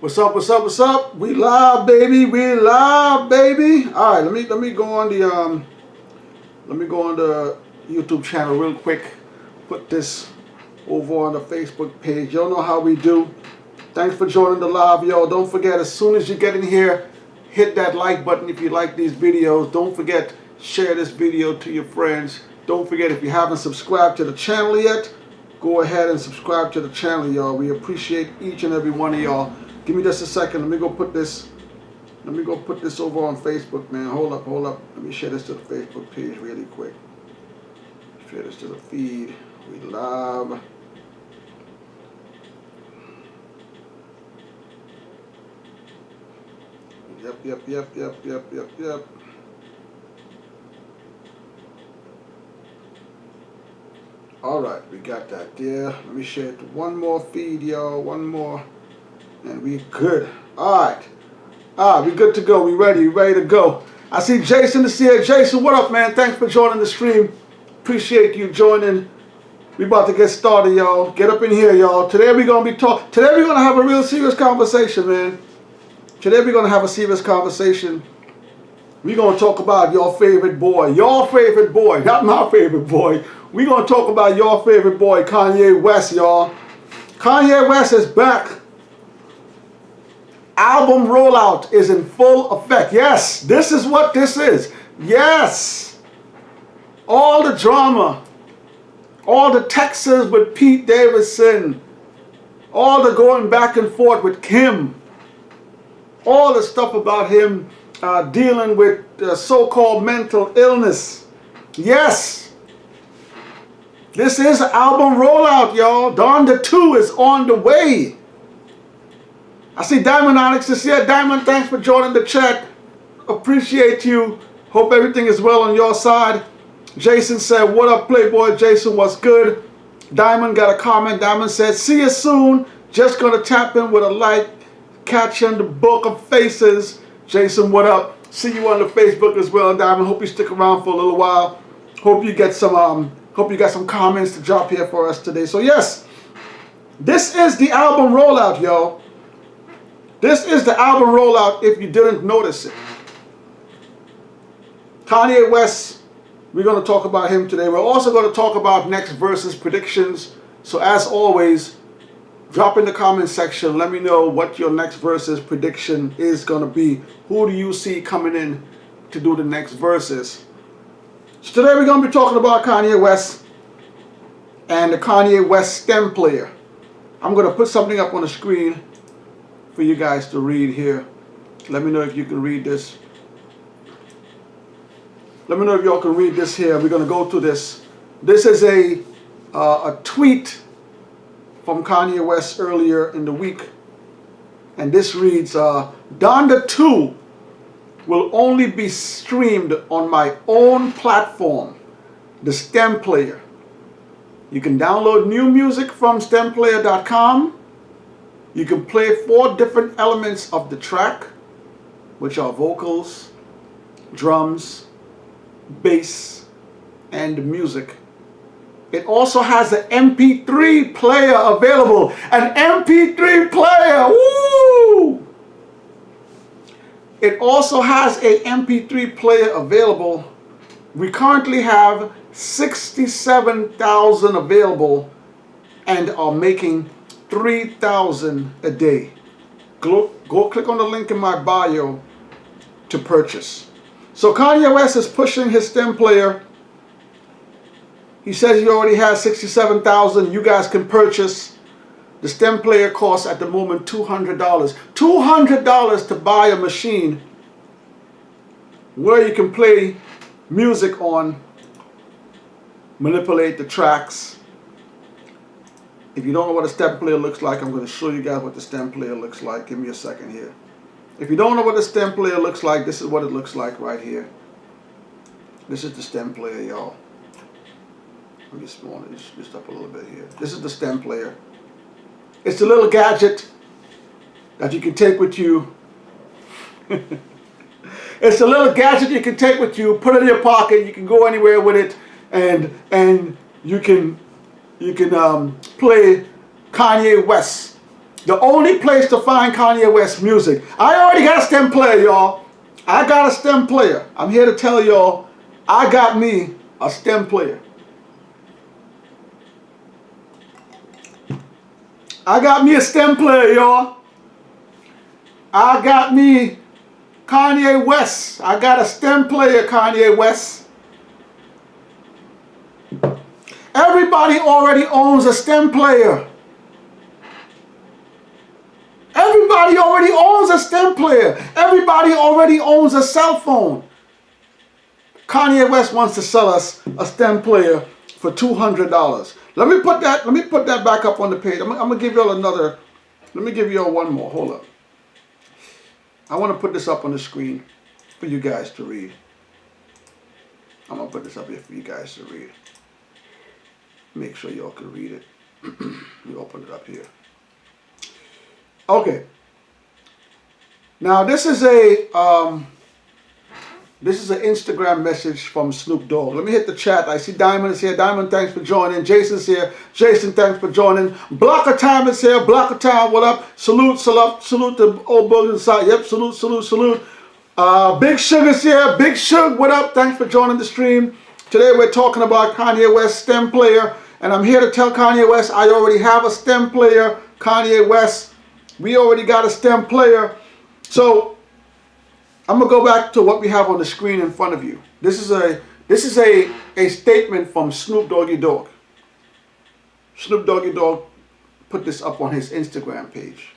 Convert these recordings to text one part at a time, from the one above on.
What's up? What's up? What's up? We live, baby. We live, baby. All right, let me go on the YouTube channel real quick. Put this over on the Facebook page. Y'all know how we do. Thanks for joining the live, y'all. Don't forget, as soon as you get in here, hit that like button if you like these videos. Don't forget, share this video to your friends. Don't forget, if you haven't subscribed to the channel yet, go ahead and subscribe to the channel, y'all. We appreciate each and every one of y'all. Give me just a second. Let me go put this over on Facebook, man. Hold up. Let me share this to the Facebook page really quick. Share this to the feed. We live. Yep. All right, we got that there. Let me share it to one more feed, y'all. One more. And we good. All right, we good to go. We ready to go. I see Jason is here. Jason, what up, man? Thanks for joining the stream. Appreciate you joining. We about to get started, y'all. Get up in here, y'all. Today we're gonna have a real serious conversation, man. Today we're gonna have a serious conversation. We're gonna talk about your favorite boy, not my favorite boy. We're gonna talk about your favorite boy, Kanye West, y'all. Kanye West is back. Album rollout is in full effect. Yes, this is what this is. Yes. All the drama, all the texts with Pete Davidson, all the going back and forth with Kim, all the stuff about him dealing with so-called mental illness. Yes. This is an album rollout, y'all. Donda 2 is on the way. I see Diamond Onyx is here. Diamond, thanks for joining the chat. Appreciate you. Hope everything is well on your side. Jason said, what up, Playboy? Jason, what's good? Diamond got a comment. Diamond said, see you soon. Just gonna tap in with a like. Catch you in the book of faces. Jason, what up? See you on the Facebook as well, Diamond. Hope you stick around for a little while. Hope you got some comments to drop here for us today. So yes, this is the album rollout, y'all. This is the album rollout if you didn't notice it. Kanye West, we're going to talk about him today. We're also going to talk about next verses predictions. So as always, drop in the comment section. Let me know what your next verses prediction is going to be. Who do you see coming in to do the next verses? So today we're going to be talking about Kanye West and the Kanye West stem player. I'm going to put something up on the screen for you guys to read here. Let me know if you can read this. Let me know if y'all can read this here. We're going to go through this. This is a tweet from Kanye West earlier in the week. And this reads, Donda 2 will only be streamed on my own platform, the Stem Player. You can download new music from stemplayer.com. You can play 4 different elements of the track, which are vocals, drums, bass, and music. It also has an MP3 player available. An MP3 player! Woo! It also has an MP3 player available. We currently have 67,000 available and are making 3,000 a day. Go click on the link in my bio to purchase. So Kanye West is pushing his stem player. He says he already has 67,000. You guys can purchase. The stem player costs at the moment $200. $200 to buy a machine where you can play music on, manipulate the tracks. If you don't know what a stem player looks like, I'm going to show you guys what the stem player looks like. Give me a second here. If you don't know what the stem player looks like, this is what it looks like right here. This is the stem player, y'all. Let me spawn it just up a little bit here. This is the stem player. It's a little gadget that you can take with you. It's a little gadget you can take with you, put it in your pocket. You can go anywhere with it, and you can play Kanye West The only place to find Kanye West music. I already got a stem player, y'all. I got a stem player. I'm here to tell y'all, I got me a stem player. I got me a stem player, y'all. I got me Kanye West. I got a stem player, Kanye West. Everybody already owns a stem player. Everybody already owns a stem player. Everybody already owns a cell phone. Kanye West wants to sell us a stem player for $200. Let me put that back up on the page. I'm gonna give y'all another. Let me give y'all one more. Hold up. I want to put this up on the screen for you guys to read. I'm gonna put this up here for you guys to read. Make sure y'all can read it. Let me open it up here. Okay. Now this is an Instagram message from Snoop Dogg. Let me hit the chat. I see Diamond is here. Diamond, thanks for joining. Jason's here. Jason, thanks for joining. Blocker Time is here. Blocker Time, what up? Salute to old boys inside. Yep, salute. Big Sugar's here. Big Sugar, what up? Thanks for joining the stream. Today we're talking about Kanye West stem player, and I'm here to tell Kanye West I already have a stem player. Kanye West, we already got a stem player. So I'm gonna go back to what we have on the screen in front of you. This is a statement from Snoop Doggy Dogg. Snoop Doggy Dogg put this up on his Instagram page.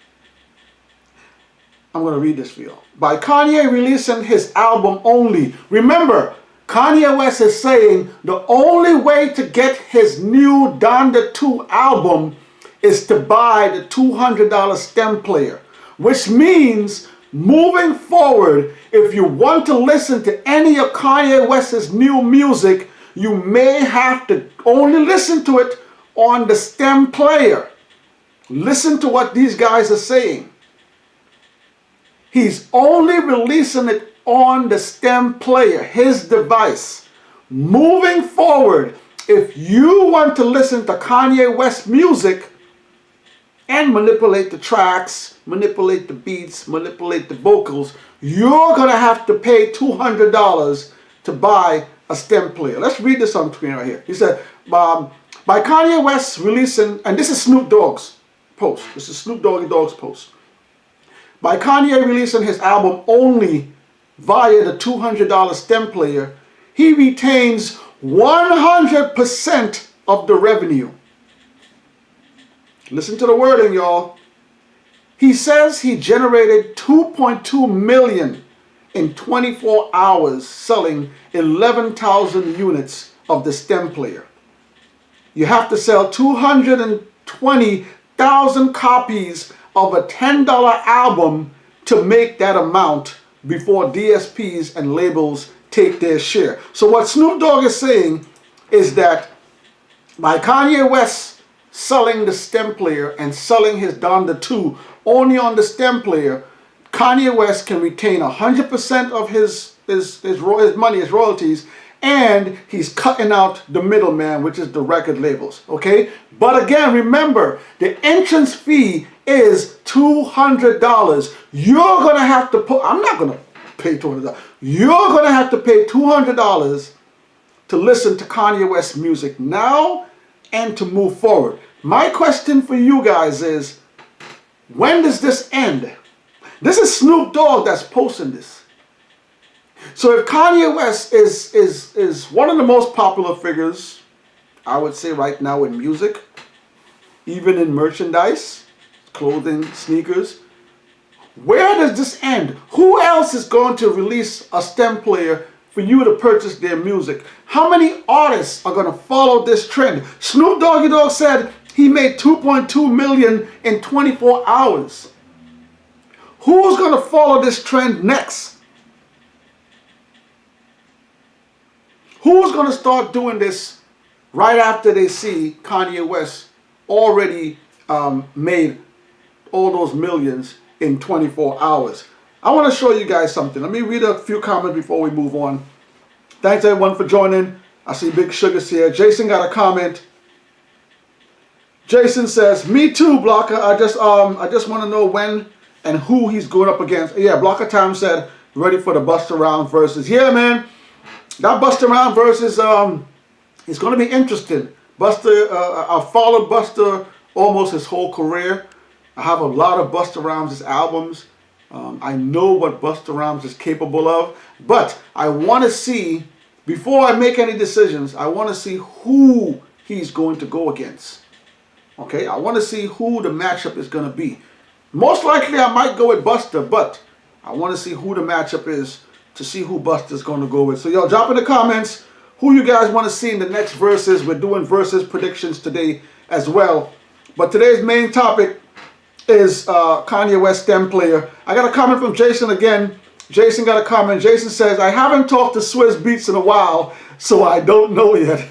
I'm gonna read this for y'all. By Kanye releasing his album only. Remember, Kanye West is saying the only way to get his new Donda 2 album is to buy the $200 stem player, which means moving forward, if you want to listen to any of Kanye West's new music, you may have to only listen to it on the stem player. Listen to what these guys are saying. He's only releasing it on the stem player, his device. Moving forward, if you want to listen to Kanye West music and manipulate the tracks, manipulate the beats, manipulate the vocals, you're going to have to pay $200 to buy a stem player. Let's read this on screen right here. He said, by Kanye West releasing, and this is Snoop Dogg's post. This is Snoop Doggy Dogg's post. By Kanye releasing his album only via the $200 stem player, he retains 100% of the revenue. Listen to the wording, y'all. He says he generated $2.2 million in 24 hours selling 11,000 units of the stem player. You have to sell 220,000 copies of a $10 album to make that amount before DSPs and labels take their share. So what Snoop Dogg is saying is that by Kanye West selling the stem player and selling his Donda 2 only on the stem player, Kanye West can retain 100% of his money, his royalties, and he's cutting out the middleman, which is the record labels, okay? But again, remember, the entrance fee is $200. You're gonna have to put, I'm not gonna pay $200. You're gonna have to pay $200 to listen to Kanye West music now and to move forward. My question for you guys is, when does this end? This is Snoop Dogg that's posting this. So if Kanye West is one of the most popular figures, I would say right now in music, even in merchandise, clothing, sneakers, where does this end? Who else is going to release a stem player for you to purchase their music? How many artists are going to follow this trend? Snoop Doggy Dogg said he made $2.2 million in 24 hours. Who's going to follow this trend next? Who's going to start doing this right after they see Kanye West already made all those millions in 24 hours? I want to show you guys something. Let me read a few comments before we move on. Thanks everyone for joining. I see Big Sugar's here. Jason got a comment. Jason says, me too, Blocker. I just want to know when and who he's going up against. Yeah, Blocker Time said, ready for the Busta Rhymes versus. Yeah, man. That Busta Rhymes versus it's going to be interesting. Busta, I've followed Busta almost his whole career. I have a lot of Busta Rhymes' albums. I know what Busta Rhymes is capable of. But I want to see, before I make any decisions, I want to see who he's going to go against. Okay, I want to see who the matchup is going to be. Most likely I might go with Busta, but I want to see who the matchup is to see who Busta's going to go with. So y'all drop in the comments who you guys want to see in the next verses. We're doing versus predictions today as well. But today's main topic is Kanye West STEM player. I got a comment from Jason again. Jason got a comment. Jason says, I haven't talked to Swizz Beatz in a while, so I don't know yet.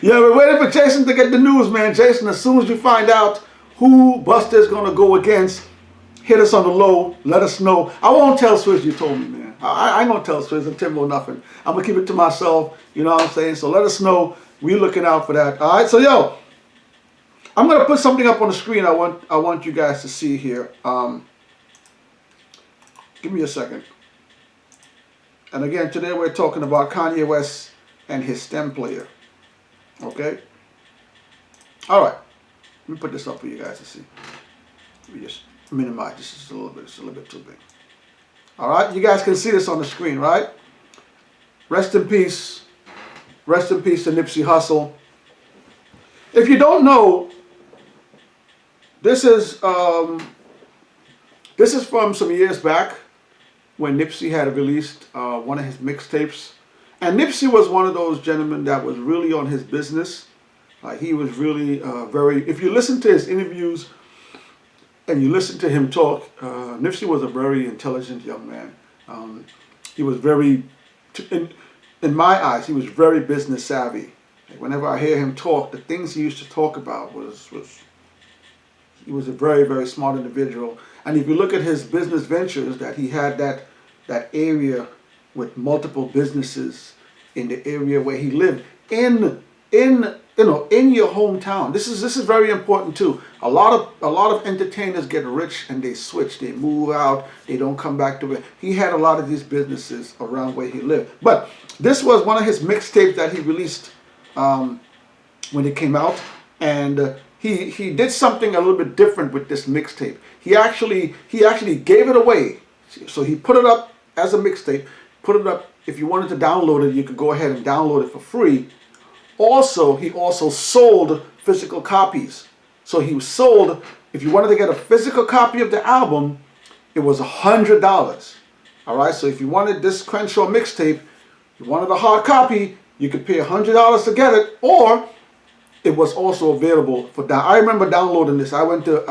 Yeah, we're waiting for Jason to get the news, man. Jason, as soon as you find out who Busta is going to go against, hit us on the low. Let us know. I won't tell Swizz you told me, man. I ain't going to tell Swizz and Timbo nothing. I'm going to keep it to myself. You know what I'm saying? So let us know. We're looking out for that. All right, so yo, I'm going to put something up on the screen I want you guys to see here. Give me a second. And again, today we're talking about Kanye West and his STEM player. Okay? All right. Let me put this up for you guys to see. Let me just minimize this just a little bit. It's a little bit too big. All right? You guys can see this on the screen, right? Rest in peace. Rest in peace to Nipsey Hussle. If you don't know, this is from some years back when Nipsey had released one of his mixtapes. And Nipsey was one of those gentlemen that was really on his business. He was really very, if you listen to his interviews and you listen to him talk, Nipsey was a very intelligent young man. He was very, in my eyes, he was very business savvy. Whenever I hear him talk, the things he used to talk about he was a very, very smart individual. And if you look at his business ventures, that he had that area with multiple businesses in the area where he lived in your hometown. This is very important too. A lot of entertainers get rich and they switch, they move out, they don't come back to it. He had a lot of these businesses around where he lived. But this was one of his mixtapes that he released when it came out, and he did something a little bit different with this mixtape. He actually gave it away. So he put it up as a mixtape, put it up. If you wanted to download it, you could go ahead and download it for free. Also, he also sold physical copies. So he sold, if you wanted to get a physical copy of the album, it was $100. All right, so if you wanted this Crenshaw mixtape, you wanted a hard copy, you could pay $100 to get it, or it was also available for down. I remember downloading this. I went to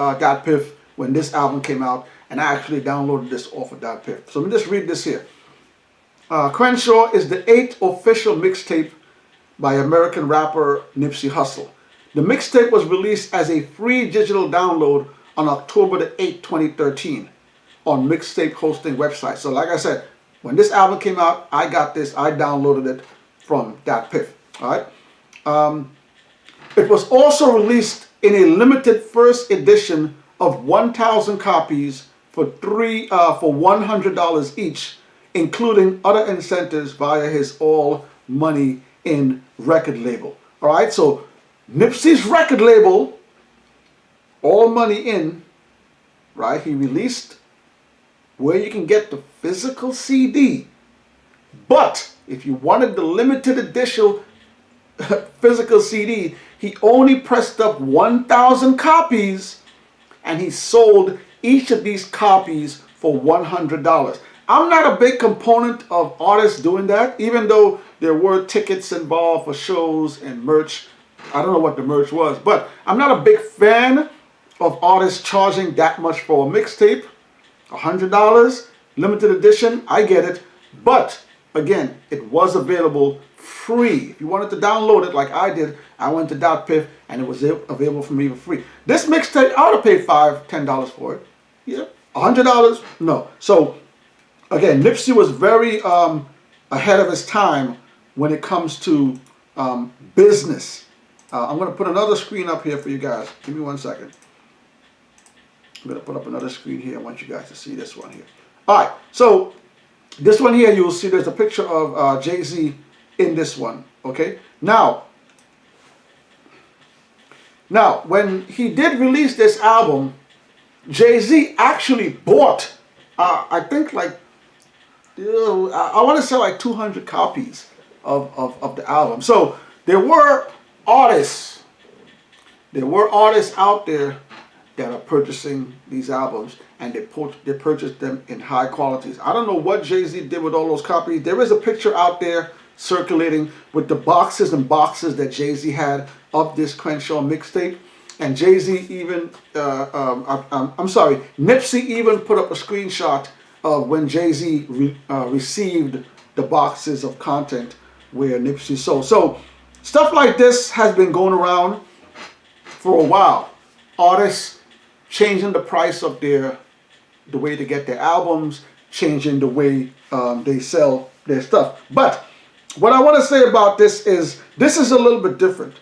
.piff when this album came out, and I actually downloaded this off of .piff. So let me just read this here. Crenshaw is the 8th official mixtape by American rapper Nipsey Hussle. The mixtape was released as a free digital download on October the 8th, 2013 on mixtape hosting website. So like I said, when this album came out, I got this. I downloaded it from $piff. All right. It was also released in a limited first edition of 1,000 copies for $100 each, including other incentives via his All Money In record label. All right, so Nipsey's record label, All Money In, right? He released where you can get the physical CD, but if you wanted the limited edition physical CD, he only pressed up 1,000 copies, and he sold each of these copies for $100. I'm not a big component of artists doing that, even though there were tickets involved for shows and merch. I don't know what the merch was, but I'm not a big fan of artists charging that much for a mixtape. $100, limited edition, I get it. But again, it was available free. If you wanted to download it like I did, I went to .piff and it was available for me for free. This mixtape, I would have paid $5, $10 for it. Yeah, $100, no. So again, Nipsey was very ahead of his time when it comes to business. I'm going to put another screen up here for you guys. Give me 1 second. I'm going to put up another screen here. I want you guys to see this one here. All right, so this one here, you'll see there's a picture of Jay-Z in this one, okay? Now, when he did release this album, Jay-Z actually bought, I think like, I want to say like 200 copies of the album. So there were artists out there that are purchasing these albums, and they purchased them in high qualities. I don't know what Jay-Z did with all those copies. There is a picture out there circulating with the boxes and boxes that Jay-Z had of this Crenshaw mixtape. And Jay-Z even, Nipsey even put up a screenshot of when Jay-Z received the boxes of content where Nipsey sold. So stuff like this has been going around for a while. Artists changing the price of the way to get their albums, changing the way they sell their stuff. But what I want to say about this is a little bit different.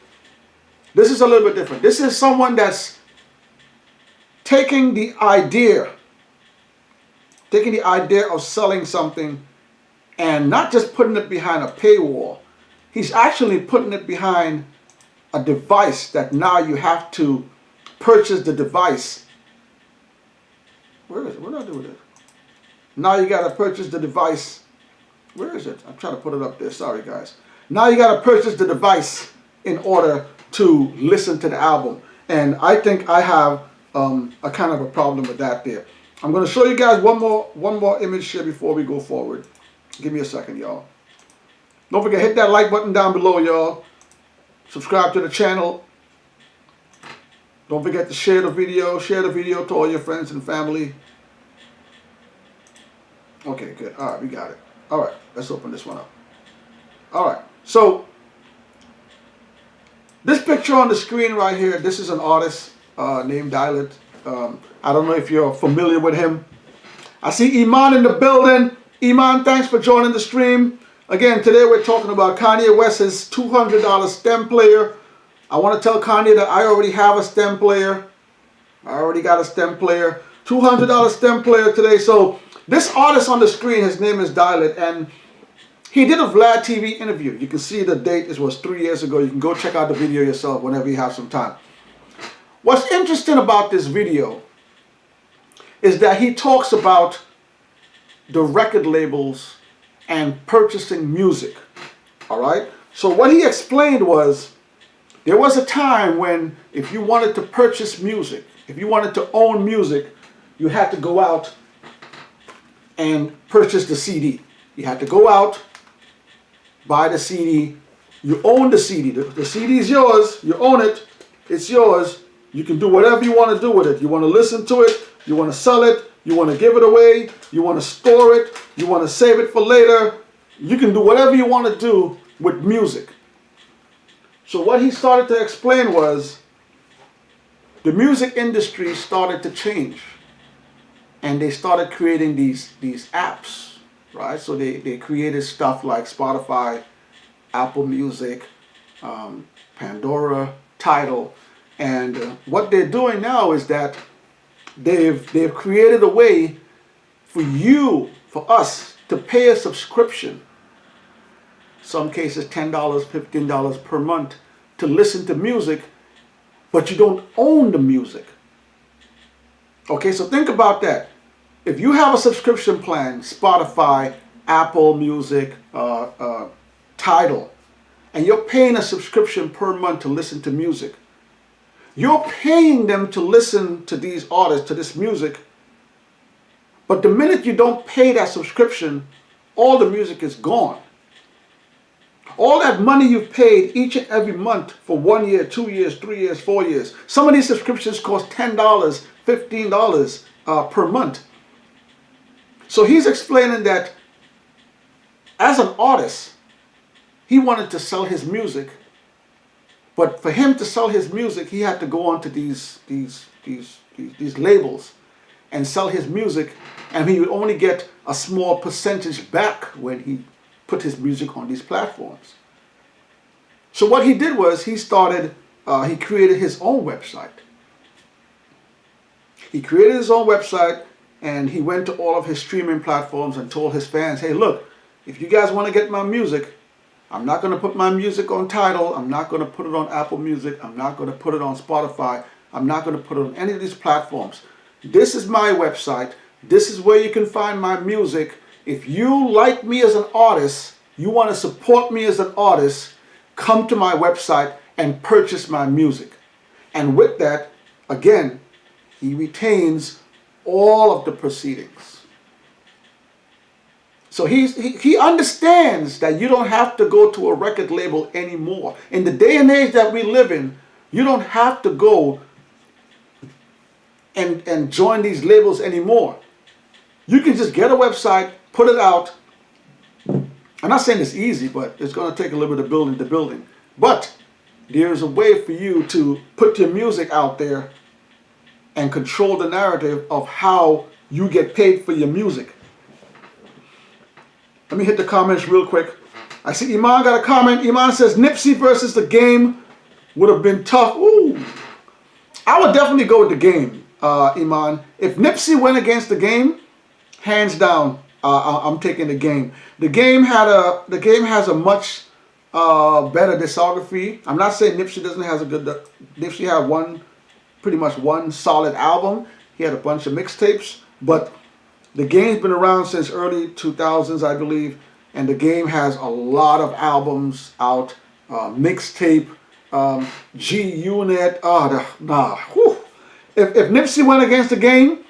This is someone that's taking the idea of selling something and not just putting it behind a paywall. He's actually putting it behind a device that now you have to purchase the device. Where is it? What do I do with it? Now you got to purchase the device. Where is it? I'm trying to put it up there. Sorry, guys. Now you got to purchase the device in order to listen to the album. And I think I have a kind of a problem with that there. I'm going to show you guys one more image here before we go forward. Give me a second, y'all. Don't forget, hit that like button down below, y'all. Subscribe to the channel. Don't forget to share the video to all your friends and family. Okay, good. All right, we got it. All right, let's open this one up. All right, so this picture on the screen right here, this is an artist named Dylett. I don't know if you're familiar with him. I see Iman in the building. Iman, thanks for joining the stream. Again, today we're talking about Kanye West's $200 stem player. I want to tell Kanye that I already have a stem player. I already got a stem player. $200 stem player today. So this artist on the screen, his name is Dylett, and he did a Vlad TV interview. You can see the date. It was 3 years ago. You can go check out the video yourself whenever you have some time. What's interesting about this video is that he talks about the record labels and purchasing music. All right? So what he explained was, there was a time when if you wanted to purchase music, if you wanted to own music, you had to go out and purchase the CD. You had to go out, buy the CD. You own the CD. The CD is yours. You own it. It's yours. You can do whatever you want to do with it. You want to listen to it. You want to sell it. You want to give it away. You want to store it. You want to save it for later. You can do whatever you want to do with music. So what he started to explain was the music industry started to change, and they started creating these apps, right? So they created stuff like Spotify, Apple Music, Pandora, Tidal, and what they're doing now is that they've created a way for us to pay a subscription. Some cases $10, $15 per month to listen to music, but you don't own the music. Okay, so think about that. If you have a subscription plan, Spotify, Apple Music, Tidal, and you're paying a subscription per month to listen to music, you're paying them to listen to these artists, to this music, but the minute you don't pay that subscription, all the music is gone. All that money you've paid each and every month for 1 year, 2 years, 3 years, 4 years. Some of these subscriptions cost $10, $15 per month. So he's explaining that as an artist, he wanted to sell his music, but for him to sell his music, he had to go onto these labels and sell his music, and he would only get a small percentage back when he put his music on these platforms. So what he did was he created his own website. He created his own website, and he went to all of his streaming platforms and told his fans, hey, look, if you guys want to get my music, I'm not going to put my music on Tidal. I'm not going to put it on Apple Music. I'm not going to put it on Spotify. I'm not going to put it on any of these platforms. This is my website. This is where you can find my music. If you like me as an artist, you want to support me as an artist, come to my website and purchase my music. And with that, again, he retains all of the proceedings. So he understands that you don't have to go to a record label anymore. In the day and age that we live in, you don't have to go and join these labels anymore. You can just get a website, put it out. I'm not saying it's easy, but it's going to take a little bit of building. But there's a way for you to put your music out there and control the narrative of how you get paid for your music. Let me hit the comments real quick. I see Iman got a comment. Iman says Nipsey versus The Game would have been tough. Ooh, I would definitely go with The Game, Iman. If Nipsey went against The Game, hands down, I'm taking The Game. The Game has a much better discography. I'm not saying Nipsey doesn't have a good. Nipsey had pretty much one solid album. He had a bunch of mixtapes, but The Game's been around since early 2000s, I believe, and The Game has a lot of albums out, mixtape, G-Unit, If Nipsey went against The Game,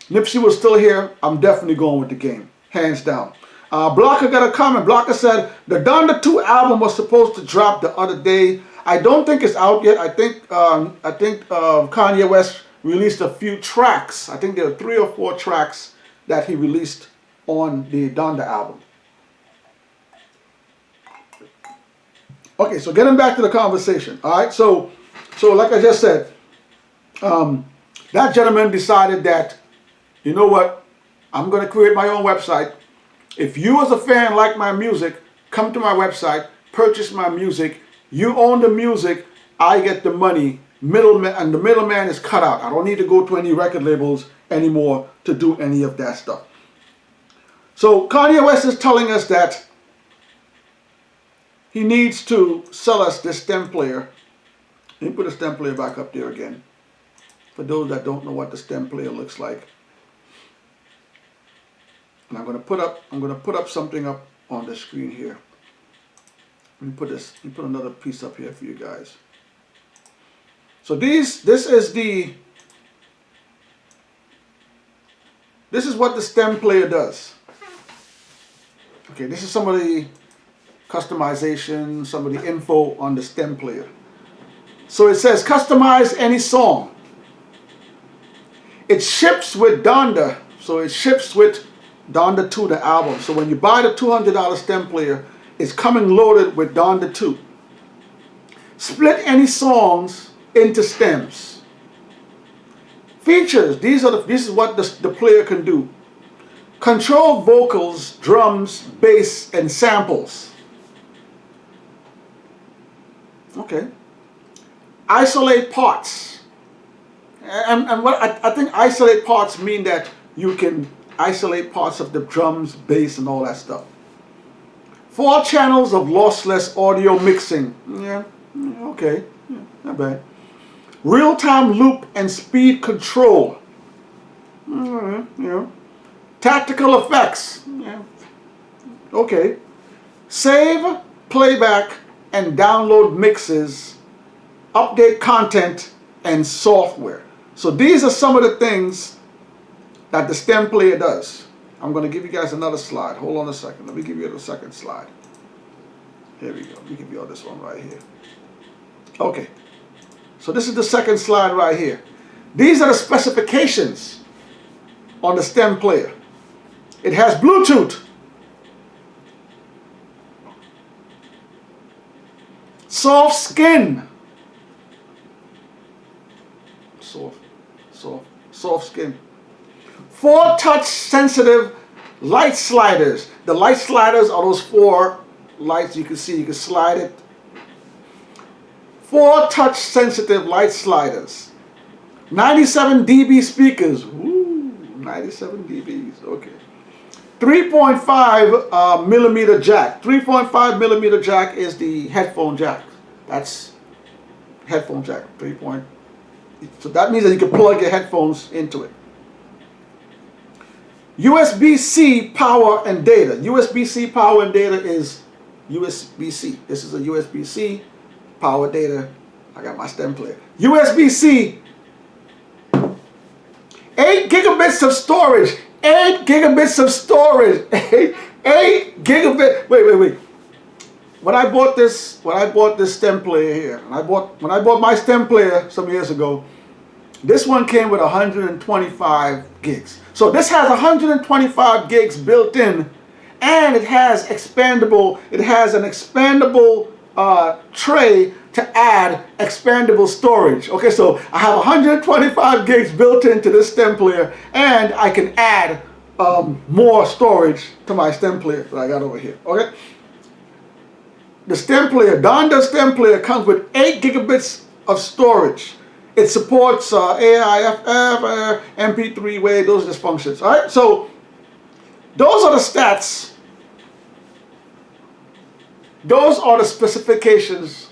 Nipsey was still here, I'm definitely going with The Game, hands down. Blocker got a comment. Blocker said, the Donda 2 album was supposed to drop the other day. I don't think it's out yet. I think Kanye West released a few tracks. I think there are 3 or 4 tracks that he released on the Donda album. Okay, so getting back to the conversation. All right, so like I just said, that gentleman decided that, you know what, I'm going to create my own website. If you as a fan like my music, come to my website, purchase my music. You own the music, I get the money. Middleman, and the middleman is cut out. I don't need to go to any record labels anymore to do any of that stuff. So Kanye West is telling us that he needs to sell us this stem player. Let me put the stem player back up there again. For those that don't know what the stem player looks like. And I'm going to put up something up on the screen here. Let me put another piece up here for you guys. So this is what the stem player does. Okay, this is some of the customization, some of the info on the stem player. So it says customize any song. It ships with Donda, so it ships with Donda 2, the album. So when you buy the $200 stem player, it's coming loaded with Donda 2. Split any songs into stems. Features, this is what the player can do. Control vocals, drums, bass, and samples. Okay. Isolate parts. And what I think isolate parts mean that you can isolate parts of the drums, bass, and all that stuff. 4 channels of lossless audio mixing. Yeah, okay, yeah, not bad. Real-time loop and speed control. Yeah. Tactical effects. Yeah. Okay. Save, playback, and download mixes. Update content and software. So these are some of the things that the stem player does. I'm going to give you guys another slide. Hold on a second. Let me give you the second slide. Here we go. Let me give you all this one right here. Okay. So this is the second slide right here. These are the specifications on the stem player. It has Bluetooth, soft skin, soft skin, 4 touch sensitive light sliders. The light sliders are those 4 lights you can see. You can slide it 4 touch-sensitive light sliders, 97 dB speakers. Ooh, 97 dBs. Okay. 3.5 millimeter jack. 3.5 millimeter jack is the headphone jack. That's headphone jack. So that means that you can plug your headphones into it. USB-C power and data. USB-C power and data is USB-C. This is a USB-C power data. I got my stem player. USB-C. 8 gigabits of storage. 8 gigabits of storage. 8 gigabit. Wait. When I bought this stem player here, when I bought my stem player some years ago, this one came with 125 gigs. So this has 125 gigs built in, and it has an expandable tray to add expandable storage. Okay, so I have 125 gigs built into this stem player, and I can add more storage to my stem player that I got over here. Okay, the stem player, Donda stem player, comes with 8 gigabits of storage. It supports AIFF, MP3 wave, those are just functions. All right, so those are the stats. Those are the specifications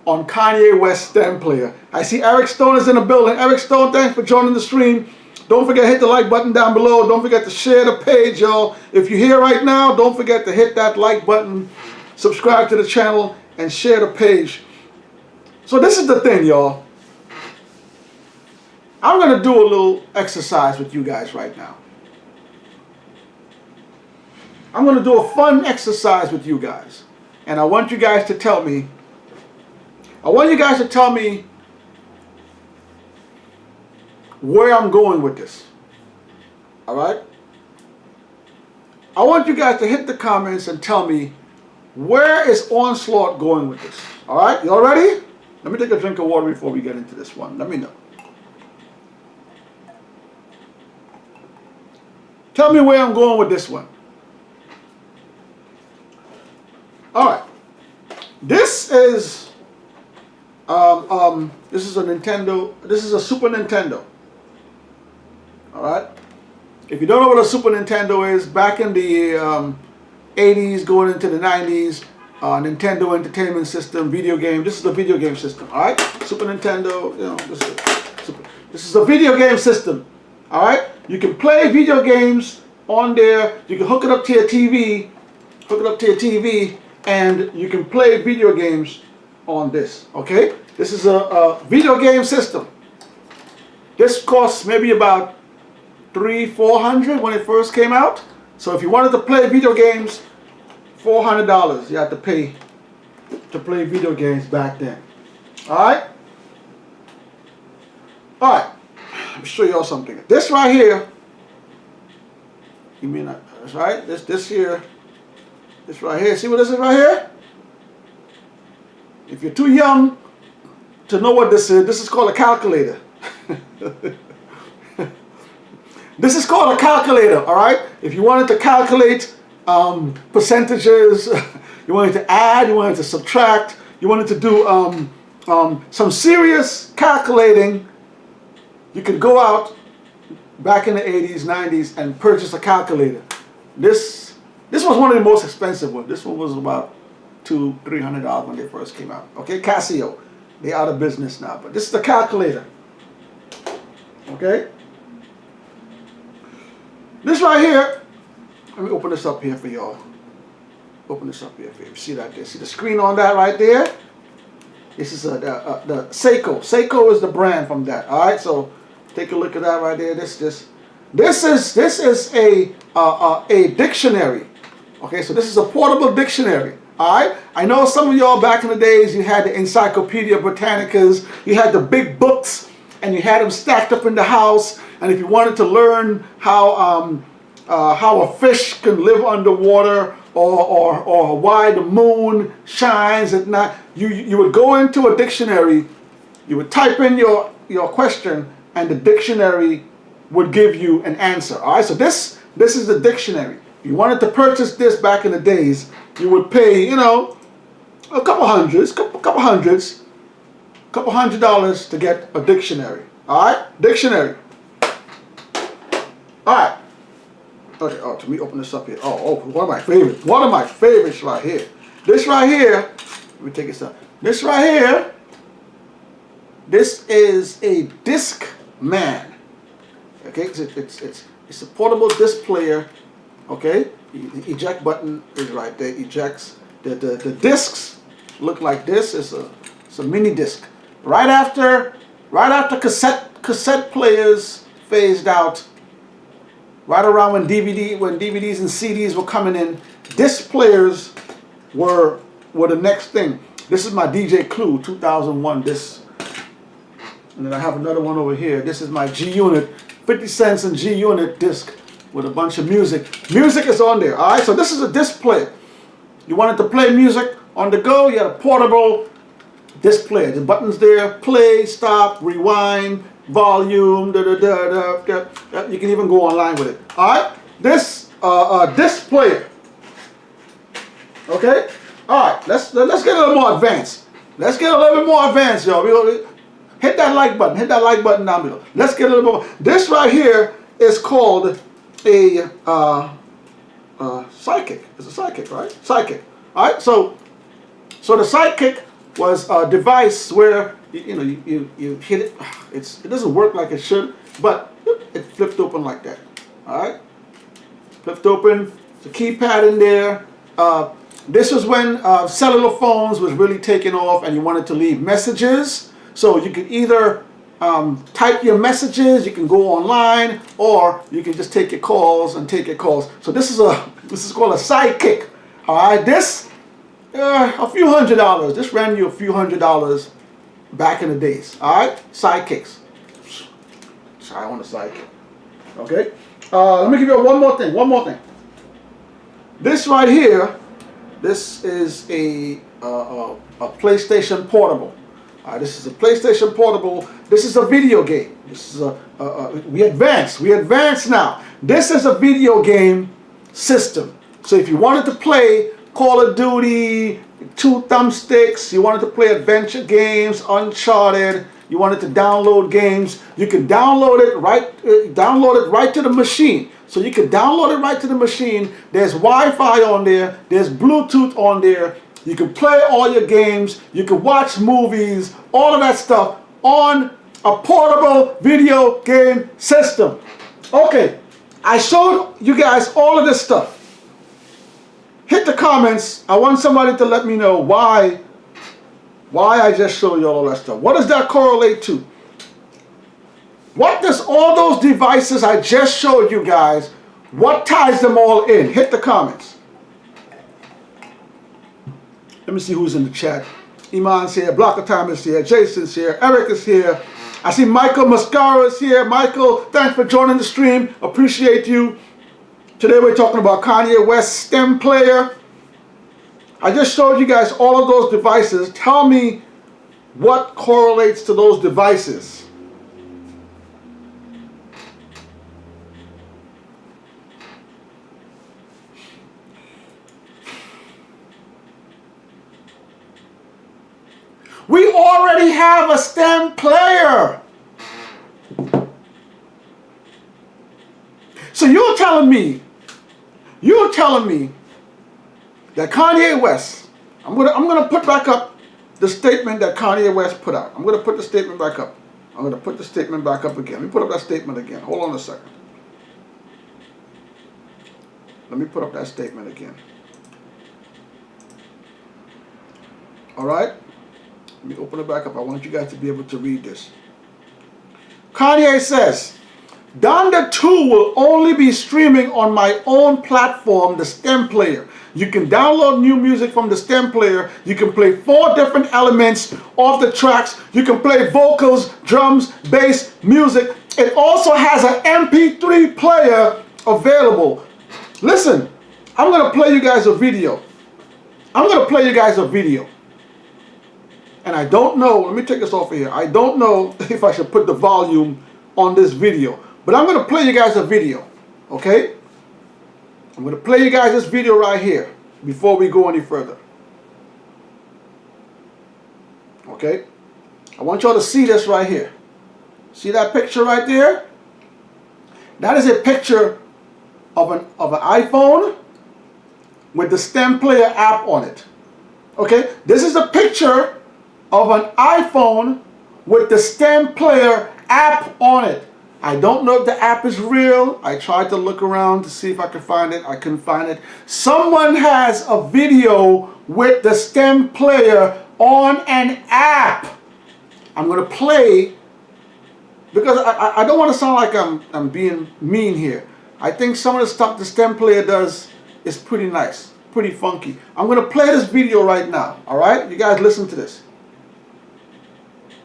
on Kanye West stem player. I see Eric Stone is in the building. Eric Stone, thanks for joining the stream. Don't forget to hit the like button down below. Don't forget to share the page, y'all. If you're here right now, don't forget to hit that like button, subscribe to the channel, and share the page. So this is the thing, y'all. I'm going to do a little exercise with you guys right now. I'm going to do a fun exercise with you guys. And I want you guys to tell me, where I'm going with this. All right? I want you guys to hit the comments and tell me, where is Onslaught going with this? All right? Y'all ready? Let me take a drink of water before we get into this one. Let me know. Tell me where I'm going with this one. All right. This is a Nintendo. This is a Super Nintendo. All right. If you don't know what a Super Nintendo is, back in the 80s, going into the 90s, Nintendo Entertainment System, video game. This is the video game system. All right. Super Nintendo. You know, this is a video game system. All right. You can play video games on there. You can hook it up to your TV. And you can play video games on this. Okay. This is a video game system. This costs maybe about $300-400 when it first came out. So if you wanted to play video games, $400 you had to pay to play video games back then. All right. All right. Let me show y'all something. This right here. You mean that's right? This here. This right here. See what this is right here? If you're too young to know what this is called a calculator. This is called a calculator, all right? If you wanted to calculate percentages, you wanted to add, you wanted to subtract, you wanted to do some serious calculating, you could go out back in the 80s, 90s and purchase a calculator. This was one of the most expensive ones. This one was about $200-300 when they first came out. Okay, Casio. They're out of business now, but this is the calculator. Okay? This right here, let me open this up here for y'all. Open this up here for you. See that there? See the screen on that right there? This is the Seiko. Seiko is the brand from that. All right, so take a look at that right there. This is a dictionary. Okay, so this is a portable dictionary. All right, I know some of y'all back in the days, you had the Encyclopedia Britannicas, you had the big books, and you had them stacked up in the house. And if you wanted to learn how a fish can live underwater, or why the moon shines at night, you would go into a dictionary, you would type in your question, and the dictionary would give you an answer. All right, so this is the dictionary. If you wanted to purchase this back in the days, you would pay, you know, a couple hundreds, couple $100 to get a dictionary. All right, dictionary. All right. Okay. Oh, let me open this up here. Oh, one of my favorites. One of my favorites right here. This right here. Let me take this up. This right here. This is a disc man. Okay, it's a portable disc player. Okay, the eject button is right there. Ejects. The discs look like this. It's a mini disc. Right after cassette players phased out. Right around when DVDs and CDs were coming in, disc players were the next thing. This is my DJ Clue 2001 disc. And then I have another one over here. This is my G-Unit, 50 cents in G-Unit disc with a bunch of music. Music is on there, all right? So this is a disc player. You wanted to play music on the go, you had a portable disc player. The buttons there, play, stop, rewind, volume, you can even go online with it. All right? This disc player. Okay? All right, let's get a little more advanced. Let's get a little bit more advanced, y'all. Hit that like button. Hit that like button down below. Let's get a little more. This right here is called a sidekick. It's a sidekick, right? Sidekick. All right. So the sidekick was a device where you hit it. It doesn't work like it should, but it flipped open like that. All right. Flipped open. There's a keypad in there. This was when cellular phones was really taking off, and you wanted to leave messages. So you could either type your messages, you can go online, or you can just take your calls and take your calls. So this is called a sidekick. All right, this a few $100s. This ran you a few $100s back in the days. All right, sidekicks. I want a sidekick. Okay. Let me give you one more thing. One more thing. This right here. This is a PlayStation Portable. This is a PlayStation Portable. This is a video game. This is we advance now. This is a video game system. So if you wanted to play Call of Duty, 2 thumbsticks, you wanted to play adventure games, Uncharted, you wanted to download games, you can download it right to the machine. So you can download it right to the machine. There's Wi-Fi on there. There's Bluetooth on there. You can play all your games. You can watch movies. All of that stuff on a portable video game system. Okay, I showed you guys all of this stuff. Hit the comments. I want somebody to let me know why I just showed you all that stuff. What does that correlate to? What does all those devices I just showed you guys, what ties them all in? Hit the comments. Let me see who's in the chat. Iman's here, Blocker Time is here, Jason's here, Eric is here. I see Michael Mascara is here. Michael, thanks for joining the stream. Appreciate you. Today we're talking about Kanye West's STEM player. I just showed you guys all of those devices. Tell me what correlates to those devices. We already have a STEM player. So you're telling me that Kanye West, I'm gonna put back up the statement that Kanye West put out. I'm gonna put the statement back up. I'm gonna put the statement back up again. Let me put up that statement again. Hold on a second. Let me put up that statement again. All right. Let me open it back up. I want you guys to be able to read this. Kanye says, Donda 2 will only be streaming on my own platform, the STEM player. You can download new music from the STEM player. You can play 4 different elements of the tracks. You can play vocals, drums, bass, music. It also has an MP3 player available. Listen, I'm going to play you guys a video. And I don't know, let me take this off of here. I don't know if I should put the volume on this video. But I'm going to play you guys a video, okay? I'm going to play you guys this video right here before we go any further. Okay? I want y'all to see this right here. See that picture right there? That is a picture of an iPhone with the stem player app on it. Okay, this is a picture of an iPhone with the stem player app on it. I don't know if the app is real. I tried to look around to see if I could find it. I couldn't find it. Someone has a video with the stem player on an app. I'm going to play, because I don't want to sound like I'm being mean here. I think some of the stuff the stem player does is pretty nice, pretty funky. I'm going to play this video right now, all right? You guys listen to this.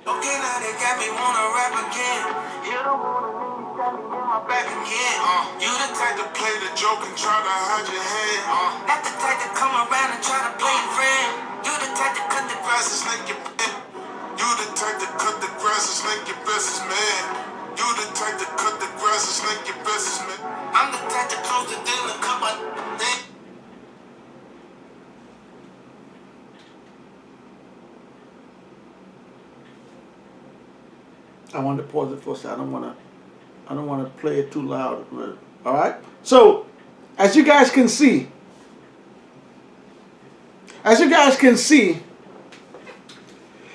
Okay, now they got me wanna rap again. You don't wanna leave, got me in my back again. You the type to play the joke and try to hide your head. Not the type to come around and try to play your friend. You the type to cut the grass and snake your man. You the type to cut the grass and snake your bestest man. You the type to cut the grass and snake your bestest man. I'm the type to close the deal and cut my thing. I wanted to pause it for a second. I don't want to play it too loud. All right. So, as you guys can see,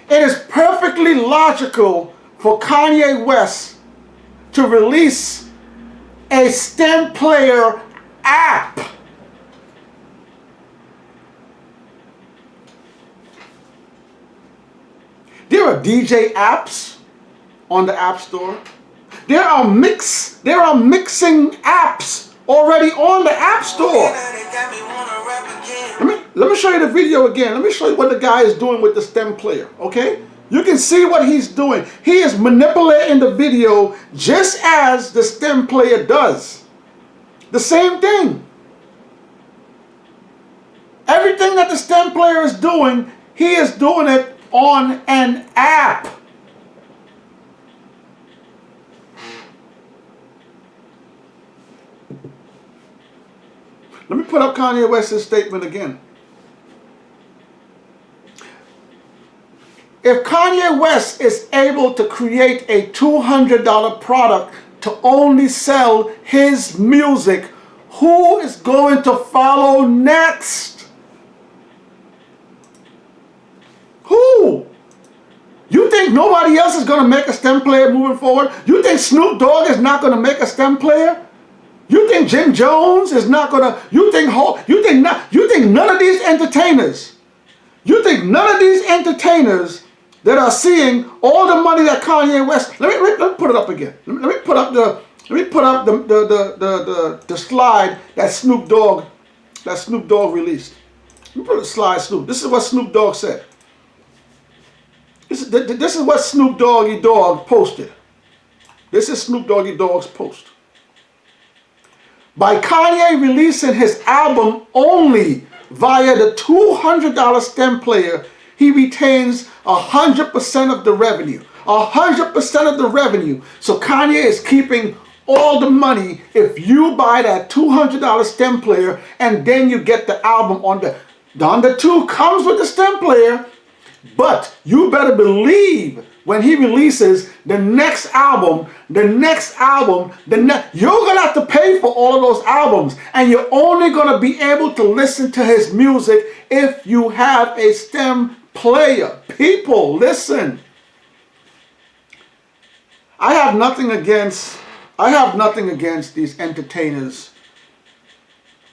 it is perfectly logical for Kanye West to release a stem player app. There are DJ apps on the App Store. There are mixing apps already on the App Store. Let me show you the video again. Let me show you what the guy is doing with the stem player, okay? You can see what he's doing. He is manipulating the video just as the stem player does. The same thing. Everything that the stem player is doing, he is doing it on an app. Let me put up Kanye West's statement again. If Kanye West is able to create a $200 product to only sell his music, who is going to follow next? Who? You think nobody else is going to make a stem player moving forward? You think Snoop Dogg is not going to make a stem player? You think Jim Jones is not gonna? You think none of these entertainers? You think none of these entertainers that are seeing all the money that Kanye West? Let me put it up again. Let me put up the slide that Snoop Dogg released. Let me put the slide, Snoop. This is what Snoop Dogg said. This is what Snoop Doggy Dogg posted. This is Snoop Doggy Dogg's post. By Kanye releasing his album only via the $200 stem player, he retains 100% of the revenue. 100% of the revenue. So Kanye is keeping all the money if you buy that $200 stem player and then you get the album on the Donda 2 comes with the stem player, but you better believe when he releases the next album, you're gonna have to pay for all of those albums, and you're only gonna be able to listen to his music if you have a stem player. People, listen. I have nothing against these entertainers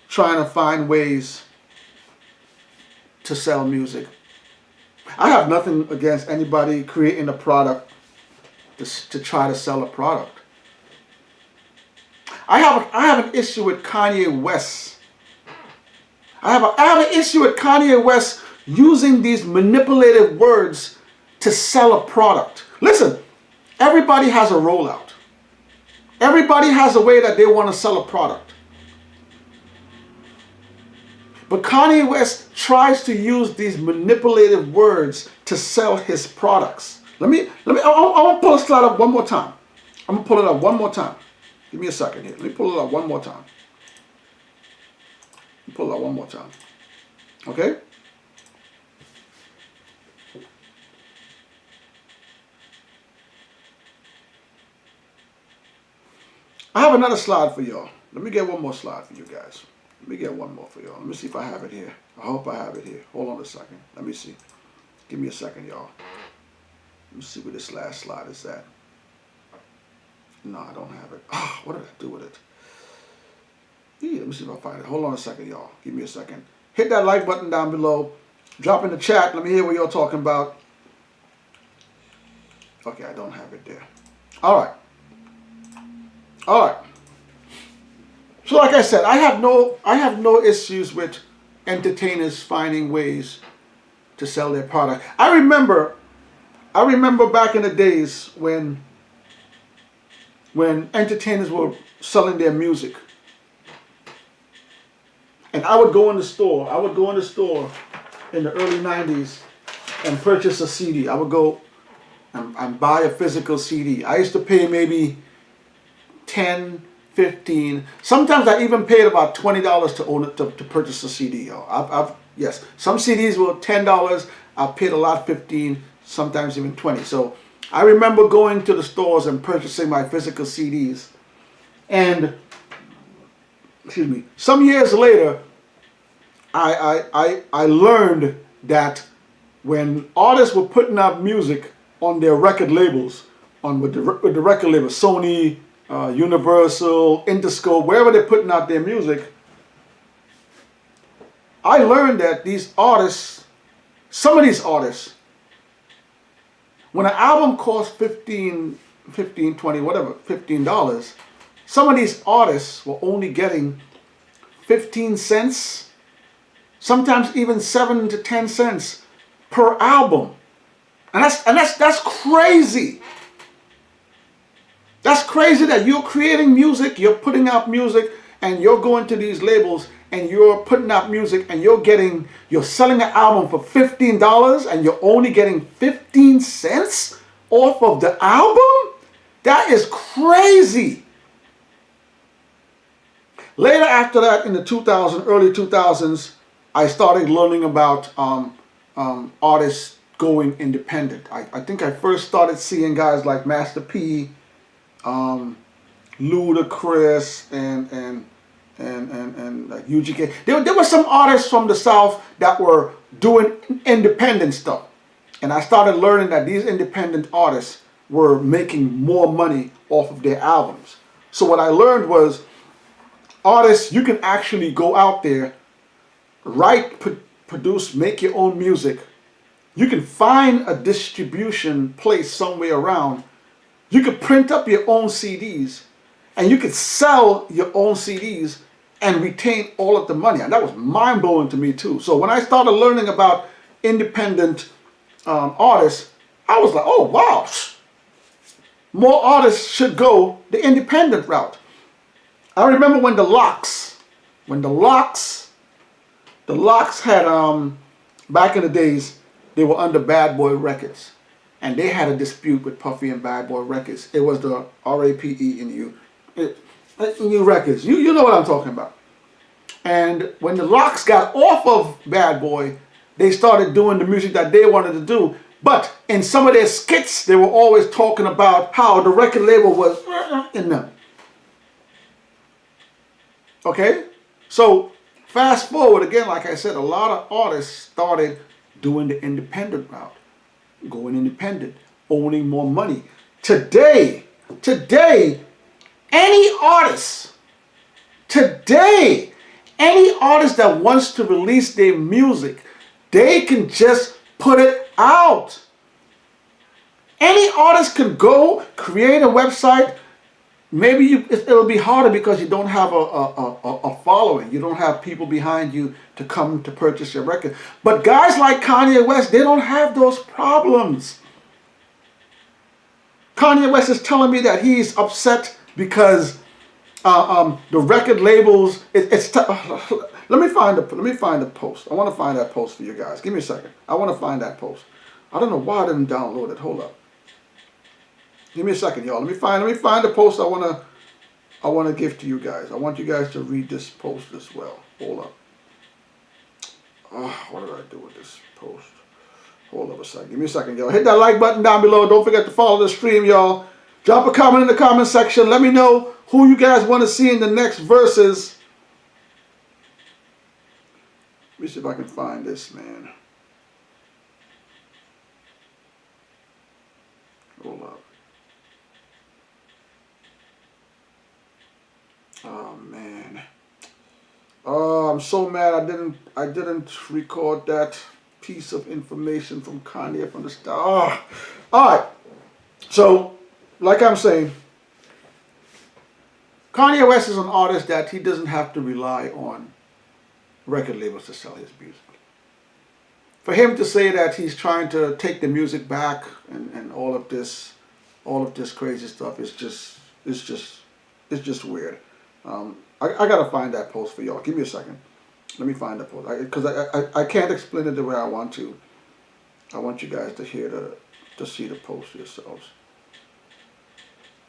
trying to find ways to sell music. I have nothing against anybody creating a product to try to sell a product. I have an issue with Kanye West. I have an issue with Kanye West using these manipulative words to sell a product. Listen, everybody has a rollout. Everybody has a way that they want to sell a product. But Kanye West tries to use these manipulative words to sell his products. I'm gonna pull the slide up one more time. I'm gonna pull it up one more time. Give me a second here. Let me pull it up one more time. Pull it up one more time. Okay? I have another slide for y'all. Let me get one more slide for you guys. Let me get one more for y'all. Let me see if I have it here. I hope I have it here. Hold on a second. Let me see. Give me a second, y'all. Let me see where this last slide is at. No, I don't have it. Oh, what did I do with it? Yeah, let me see if I find it. Hold on a second, y'all. Give me a second. Hit that like button down below. Drop in the chat. Let me hear what y'all talking about. Okay, I don't have it there. All right. All right. So like I said, I have no issues with entertainers finding ways to sell their product. I remember back in the days when entertainers were selling their music. And I would go in the store. I would go in the store in the early 90s and purchase a CD. I would go and buy a physical CD. I used to pay maybe 10, 15. Sometimes I even paid about $20 to own it to purchase a CD. Yes, some CDs were $10. I paid a lot, 15, sometimes even 20. So I remember going to the stores and purchasing my physical CDs. And excuse me, some years later, I learned that when artists were putting out music on their record labels, with the record labels, Sony, Universal, Interscope, wherever they're putting out their music, I learned that these artists, some of these artists, when an album costs $15, $20, whatever, $15, some of these artists were only getting 15 cents, sometimes even 7 to 10 cents per album. And that's crazy. That's crazy that you're creating music, you're putting out music, and you're going to these labels and you're putting out music and you're selling an album for $15 and you're only getting 15 cents off of the album? That is crazy. Later after that, in the early 2000s, I started learning about artists going independent. I think I first started seeing guys like Master P, Ludacris, and like UGK. There were some artists from the South that were doing independent stuff. And I started learning that these independent artists were making more money off of their albums. So what I learned was, artists, you can actually go out there, write, produce, make your own music. You can find a distribution place somewhere around. You could print up your own CDs and you could sell your own CDs and retain all of the money. And that was mind-blowing to me too. So when I started learning about independent artists, I was like, oh wow, more artists should go the independent route. I remember when the Locks had, back in the days, they were under Bad Boy Records. And they had a dispute with Puffy and Bad Boy Records. It was the RAPE New Records. You know what I'm talking about. And when the Locks got off of Bad Boy, they started doing the music that they wanted to do. But in some of their skits, they were always talking about how the record label was in them. Okay? So fast forward again, like I said, a lot of artists started doing the independent route. Going independent, owning more money. Today, any artist that wants to release their music, they can just put it out. Any artist can go create a website. Maybe it'll be harder because you don't have a following. You don't have people behind you to come to purchase your record. But guys like Kanye West, they don't have those problems. Kanye West is telling me that he's upset because the record labels. Let me find the post. I want to find that post for you guys. Give me a second. I want to find that post. I don't know why I didn't download it. Hold up. Give me a second, y'all. Let me find the post I wanna give to you guys. I want you guys to read this post as well. Hold up. What did I do with this post? Hold up a second. Give me a second, y'all. Hit that like button down below. Don't forget to follow the stream, y'all. Drop a comment in the comment section. Let me know who you guys want to see in the next verses. Let me see if I can find this, man. Hold up. Oh man. Oh, I'm so mad I didn't record that piece of information from Kanye from the start. Oh. Alright. So, like I'm saying, Kanye West is an artist that he doesn't have to rely on record labels to sell his music. For him to say that he's trying to take the music back and all of this crazy stuff is just weird. I gotta find that post for y'all. Give me a second. Let me find that post because I can't explain it the way I want to. I want you guys to see the post yourselves.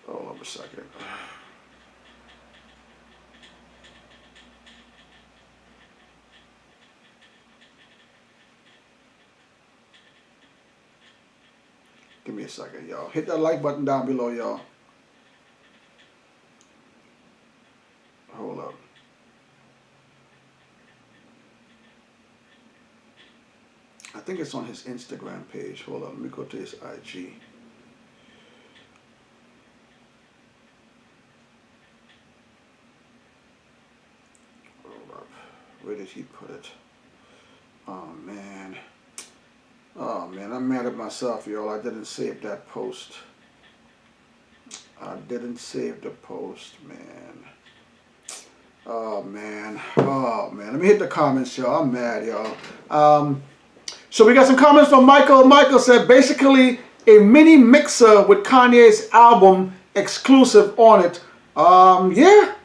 Hold on a second. Give me a second, y'all. Hit that like button down below, y'all. Hold up. I think it's on his Instagram page. Hold on, let me go to his IG. Hold up. Where did he put it? Oh man. Oh man, I'm mad at myself, y'all. I didn't save that post. I didn't save the post, man. Oh man. Oh man. Let me hit the comments, y'all. I'm mad, y'all. So we got some comments from Michael. Michael said basically a mini mixer with Kanye's album exclusive on it. Yeah.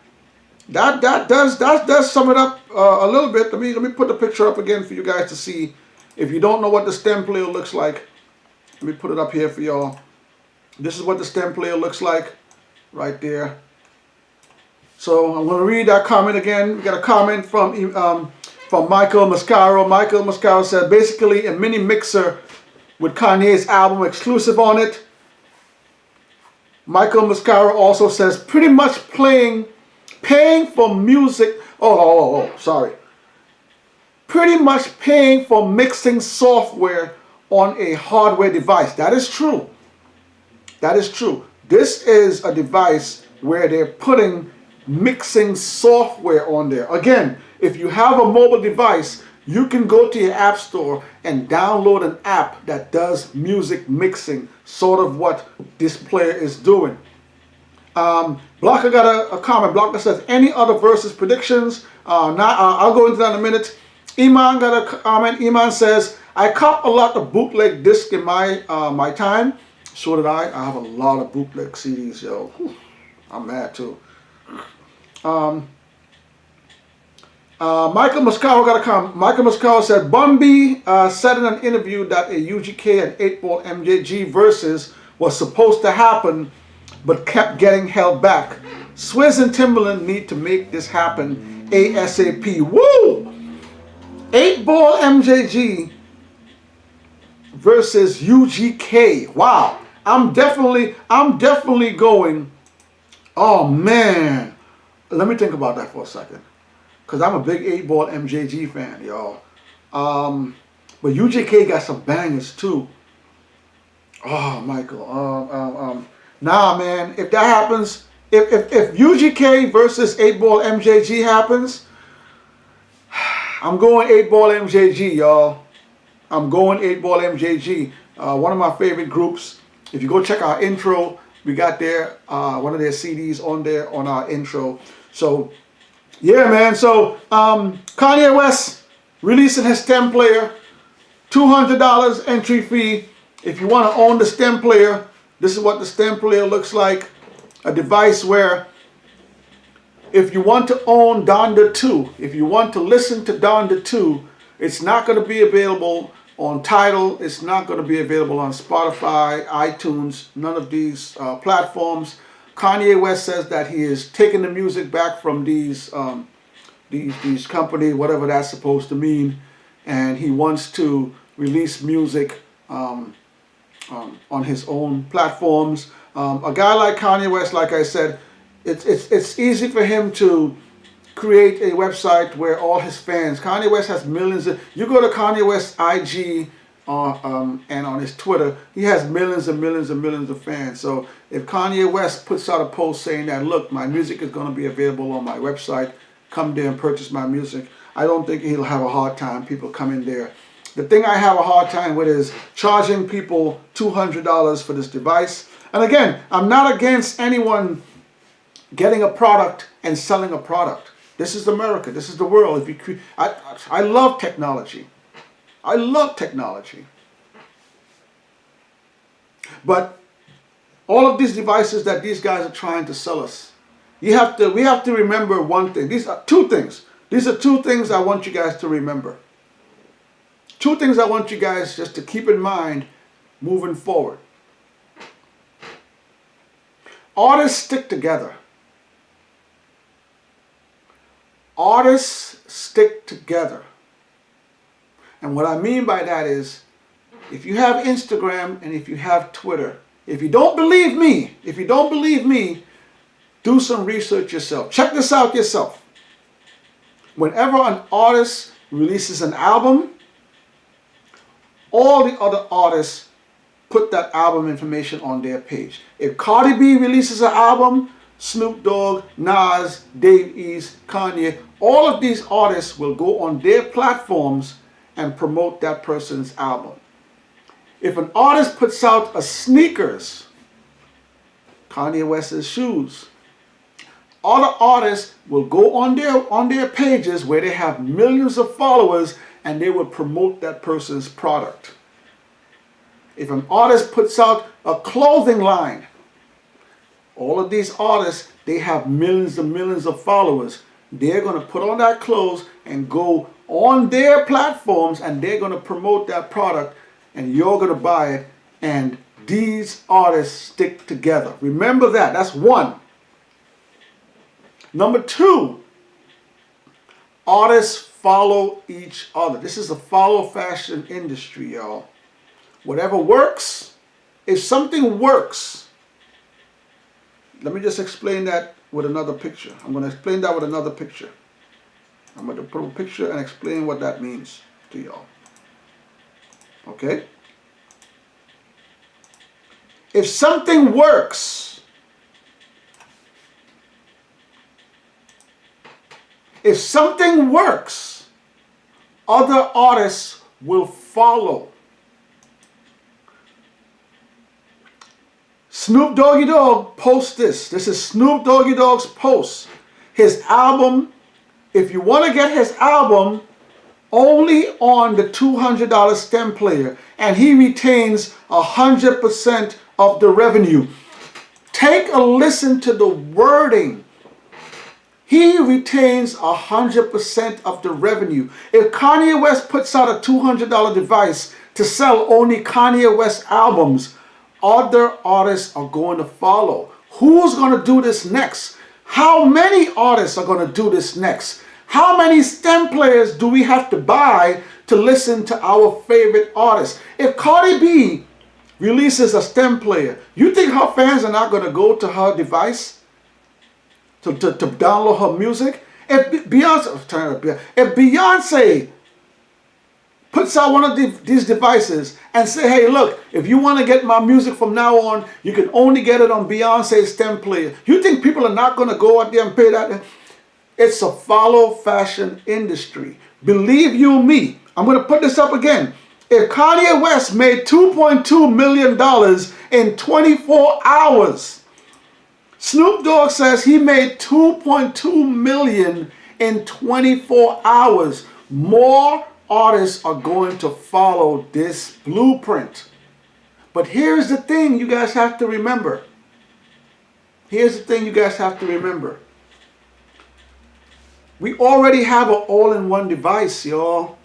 That does sum it up a little bit. Let me put the picture up again for you guys to see. If you don't know what the stem player looks like, let me put it up here for y'all. This is what the stem player looks like right there. So I'm going to read that comment again. We got a comment from Michael Mascaro. Michael Mascaro said basically a mini mixer with Kanye's album exclusive on it. Michael Mascaro also says pretty much paying for music. Sorry. Pretty much paying for mixing software on a hardware device. That is true. That is true. This is a device where they're putting mixing software on there. Again, if you have a mobile device, you can go to your app store and download an app that does music mixing, sort of what this player is doing. Blocker got a comment. Blocker says, any other versus predictions? I'll go into that in a minute. Iman got a comment. Iman says, I cop a lot of bootleg discs in my time. So did I. I have a lot of bootleg CDs, yo. Whew. I'm mad too. Michael Mascaro got a comment. Michael Mascaro said, Bumby said in an interview that a UGK and 8-Ball MJG versus was supposed to happen, but kept getting held back. Swizz and Timbaland need to make this happen ASAP. Woo! 8-Ball MJG versus UGK. Wow. I'm definitely going. Oh man. Let me think about that for a second. Because I'm a big 8-Ball MJG fan, y'all. But UGK got some bangers too. Oh, Michael. Nah, man. If that happens, if UGK versus 8-Ball MJG happens, I'm going 8-Ball MJG, y'all. I'm going 8-Ball MJG. One of my favorite groups. If you go check our intro, we got their one of their CDs on there on our intro. So, yeah, man. So, Kanye West releasing his stem player. $200 entry fee. If you want to own the stem player, this is what the stem player looks like. A device where if you want to own Donda 2, if you want to listen to Donda 2, it's not going to be available on Tidal. It's not going to be available on Spotify, iTunes, none of these platforms. Kanye West says that he is taking the music back from these companies, whatever that's supposed to mean, and he wants to release music on his own platforms. A guy like Kanye West, like I said, it's easy for him to create a website where all his fans. Kanye West has millions of. You go to Kanye West's IG and on his Twitter, he has millions and millions and millions of fans. So if Kanye West puts out a post saying that, look, my music is going to be available on my website, come there and purchase my music, I don't think he'll have a hard time people coming there. The thing I have a hard time with is charging people $200 for this device. And again, I'm not against anyone getting a product and selling a product. This is America. This is the world. I love technology. I love technology. But all of these devices that these guys are trying to sell us, we have to remember one thing. These are two things. These are two things I want you guys to remember. Two things I want you guys just to keep in mind moving forward. Artists stick together. Artists stick together. And what I mean by that is, if you have Instagram and if you have Twitter, if you don't believe me, do some research yourself. Check this out yourself. Whenever an artist releases an album, all the other artists put that album information on their page. If Cardi B releases an album, Snoop Dogg, Nas, Dave East, Kanye, all of these artists will go on their platforms and promote that person's album. If an artist puts out a sneakers, Kanye West's shoes, other artists will go on their pages where they have millions of followers and they will promote that person's product. If an artist puts out a clothing line, all of these artists, they have millions and millions of followers. They're going to put on that clothes and go on their platforms and they're going to promote that product and you're going to buy it, and these artists stick together. Remember that. That's one. Number two, artists follow each other. This is a follow fashion industry, y'all. Whatever works, if something works, let me just explain that with another picture. I'm going to explain that with another picture. I'm going to put a picture and explain what that means to y'all. Okay? If something works, other artists will follow. Snoop Doggy Dogg posts this. This is Snoop Doggy Dogg's post. His album, if you want to get his album, only on the $200 stem player, and he retains 100% of the revenue. Take a listen to the wording. He retains 100% of the revenue. If Kanye West puts out a $200 device to sell only Kanye West albums, other artists are going to follow. Who's going to do this next? How many artists are going to do this next? How many stem players do we have to buy to listen to our favorite artists? If Cardi B releases a stem player, you think her fans are not going to go to her device to download her music? If Beyonce puts out one of these devices and say, hey, look, if you want to get my music from now on, you can only get it on Beyonce's stem player. You think people are not going to go out there and pay that? It's a follow fashion industry. Believe you me. I'm going to put this up again. If Kanye West made $2.2 million in 24 hours, Snoop Dogg says he made $2.2 million in 24 hours. More artists are going to follow this blueprint. But here's the thing you guys have to remember. We already have an all-in-one device, y'all.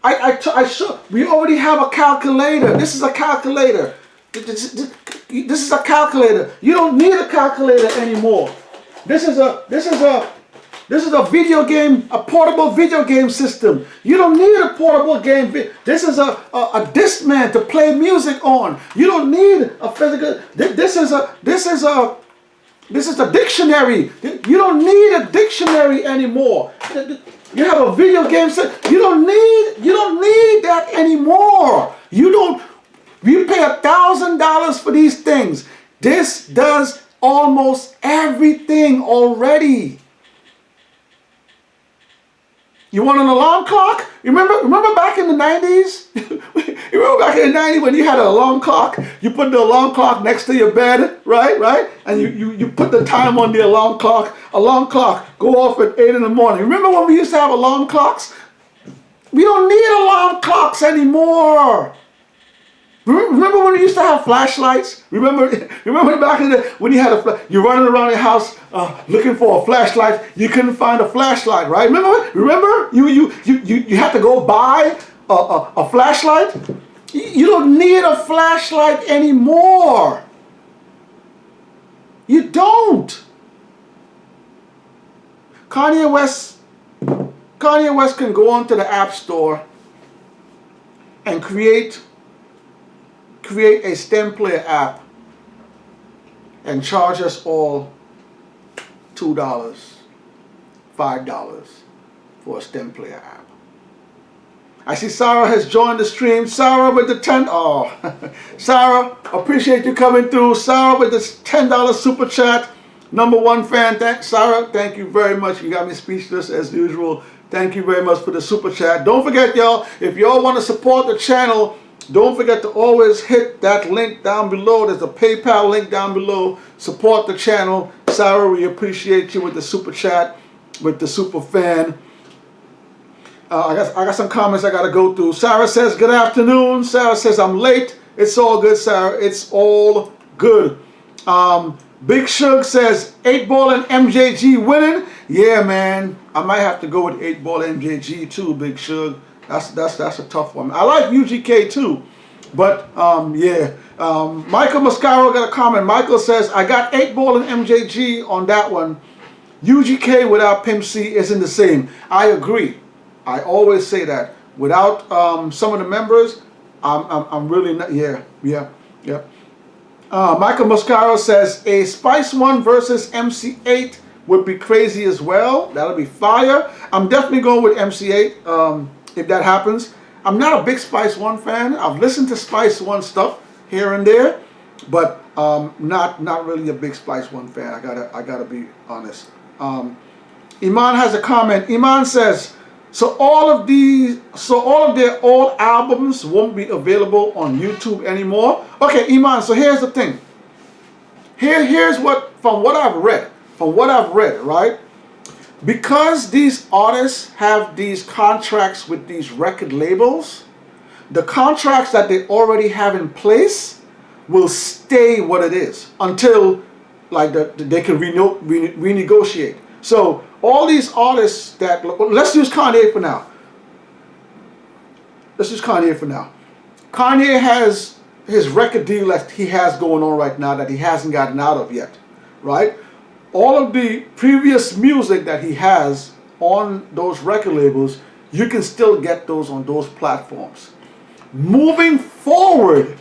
We already have a calculator. This is a calculator. This is a calculator. You don't need a calculator anymore. This is a video game, a portable video game system. You don't need a portable game. This is a Discman to play music on. You don't need a physical. This is a This is a dictionary. You don't need a dictionary anymore. You have a video game set. You don't need that anymore. You pay $1,000 for these things. This does almost everything already. You want an alarm clock? Remember back in the 90s? You remember back in the 90s when you had an alarm clock? You put the alarm clock next to your bed, right? And you put the time on the alarm clock. Alarm clock, go off at 8 in the morning. Remember when we used to have alarm clocks? We don't need alarm clocks anymore. Remember when we used to have flashlights? Remember back in the when you had you're running around your house looking for a flashlight. You couldn't find a flashlight, right? Remember you had to go buy a flashlight. You don't need a flashlight anymore. You don't. Kanye West can go onto the App Store and create a stem player app and charge us all $2, $5 for a stem player app. I see Sarah has joined the stream. Sarah with the 10. Oh, Sarah, appreciate you coming through. Sarah with this $10 super chat. #1 fan. Thanks, Sarah. Thank you very much. You got me speechless as usual. Thank you very much for the super chat. Don't forget, y'all, if y'all want to support the channel, don't forget to always hit that link down below. There's a PayPal link down below. Support the channel. Sarah, we appreciate you with the super chat, with the super fan. I got some comments I got to go through. Sarah says, good afternoon. Sarah says, I'm late. It's all good, Sarah. It's all good. Big Shug says, 8-Ball and MJG winning. Yeah, man. I might have to go with 8-Ball MJG too, Big Shug. That's a tough one. I like UGK too, but yeah. Michael Mascaro got a comment. Michael says, I got 8-Ball and MJG on that one. UGK without Pimp C isn't the same. I agree. I always say that. Without some of the members, I'm really not. Yeah. Michael Mascaro says a Spice One versus MC8 would be crazy as well. That'll be fire. I'm definitely going with MC8. If that happens. I'm not a big Spice One fan. I've listened to Spice One stuff here and there, but not really a big Spice One fan. I gotta be honest. Iman has a comment. Iman says, so all of their old albums won't be available on YouTube anymore. Okay, Iman, so here's the thing. Here's what from what I've read, right? Because these artists have these contracts with these record labels, the contracts that they already have in place will stay what it is until like they can renegotiate. So all these artists that, let's use Kanye for now. Kanye has his record deal that he has going on right now that he hasn't gotten out of yet, right? All of the previous music that he has on those record labels, you can still get those on those platforms. Moving forward,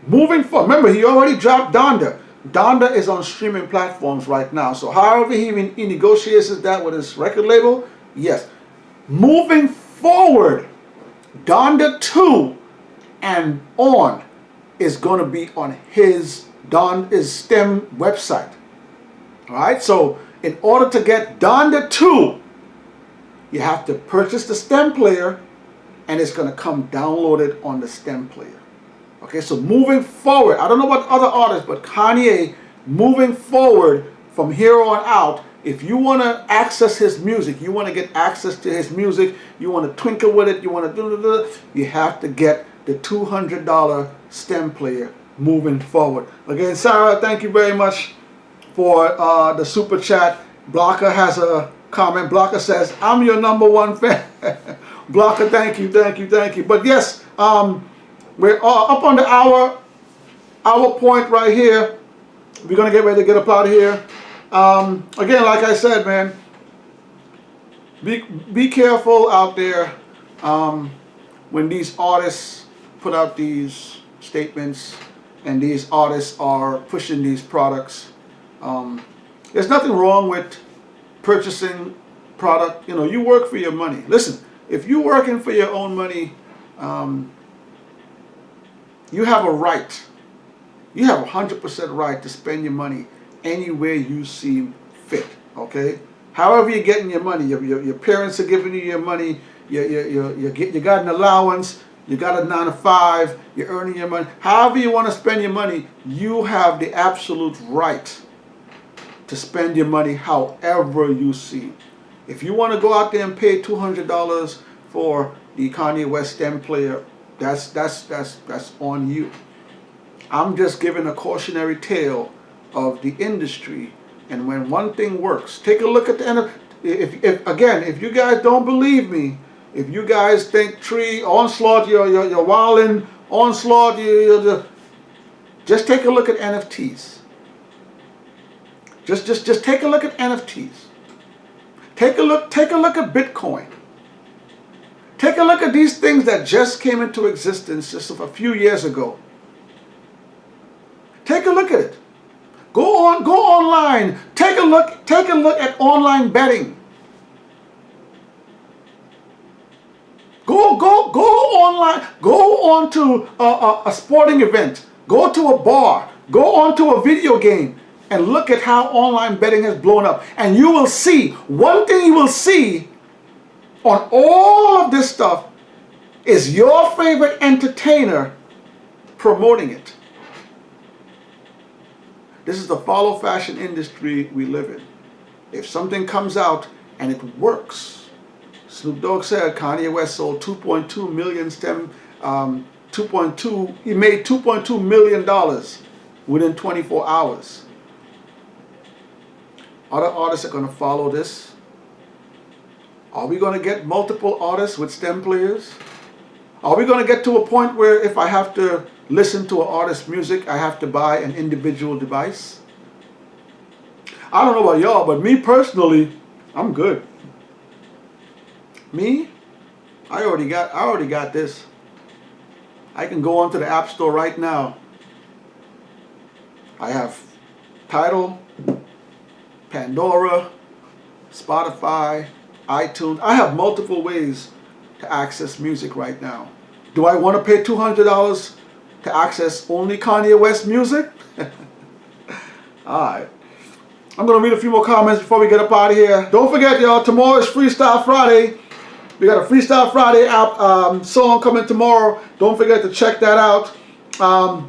remember he already dropped Donda. Donda is on streaming platforms right now. So however he negotiates that with his record label, yes. Moving forward, Donda 2 and on is going to be on his STEM website. Alright, so in order to get Donda 2, you have to purchase the STEM player and it's going to come downloaded on the STEM player. Okay, so moving forward, I don't know what other artists, but Kanye, moving forward from here on out, if you want to access his music, you want to get access to his music, you want to twinkle with it, you want to you have to get the $200 STEM player moving forward. Again, Sarah, thank you very much for the super chat. Blocker has a comment. Blocker says, I'm your #1 fan. Blocker, thank you. But yes, we're up on the hour point right here. We're going to get ready to get up out of here. Again, like I said, man, be careful out there when these artists put out these statements and these artists are pushing these products. There's nothing wrong with purchasing product. You know, you work for your money. Listen, if you're working for your own money, you have a right. You have 100% right to spend your money anywhere you see fit. Okay, however you're getting your money, your parents are giving you your money. You got an allowance. You got a 9 to 5. You're earning your money. However you want to spend your money, you have the absolute right to spend your money however you see. If you want to go out there and pay $200 for the Kanye West stem player, that's on you. I'm just giving a cautionary tale of the industry, and when one thing works, take a look at the end of. If you guys don't believe me, if you guys think Tree Onslaught, you're wilding, Onslaught, just take a look at NFTs. Just take a look at NFTs. Take a look at Bitcoin. Take a look at these things that just came into existence just a few years ago. Take a look at it. Go online. Take a look at online betting. Go online. Go on to a sporting event. Go to a bar. Go on to a video game and look at how online betting has blown up. And you will see, one thing you will see on all of this stuff is your favorite entertainer promoting it. This is the follow fashion industry we live in. If something comes out and it works, Snoop Dogg said Kanye West sold 2.2 million he made $2.2 million within 24 hours. Other artists are going to follow this. Are we going to get multiple artists with stem players? Are we going to get to a point where if I have to listen to an artist's music, I have to buy an individual device? I don't know about y'all, but me personally, I'm good. Me, I already got this. I can go onto the App Store right now. I have Tidal, Pandora, Spotify, iTunes. I have multiple ways to access music right now. Do I want to pay $200 to access only Kanye West music? Alright. I'm going to read a few more comments before we get up out of here. Don't forget, y'all, tomorrow is Freestyle Friday. We got a Freestyle Friday song coming tomorrow. Don't forget to check that out.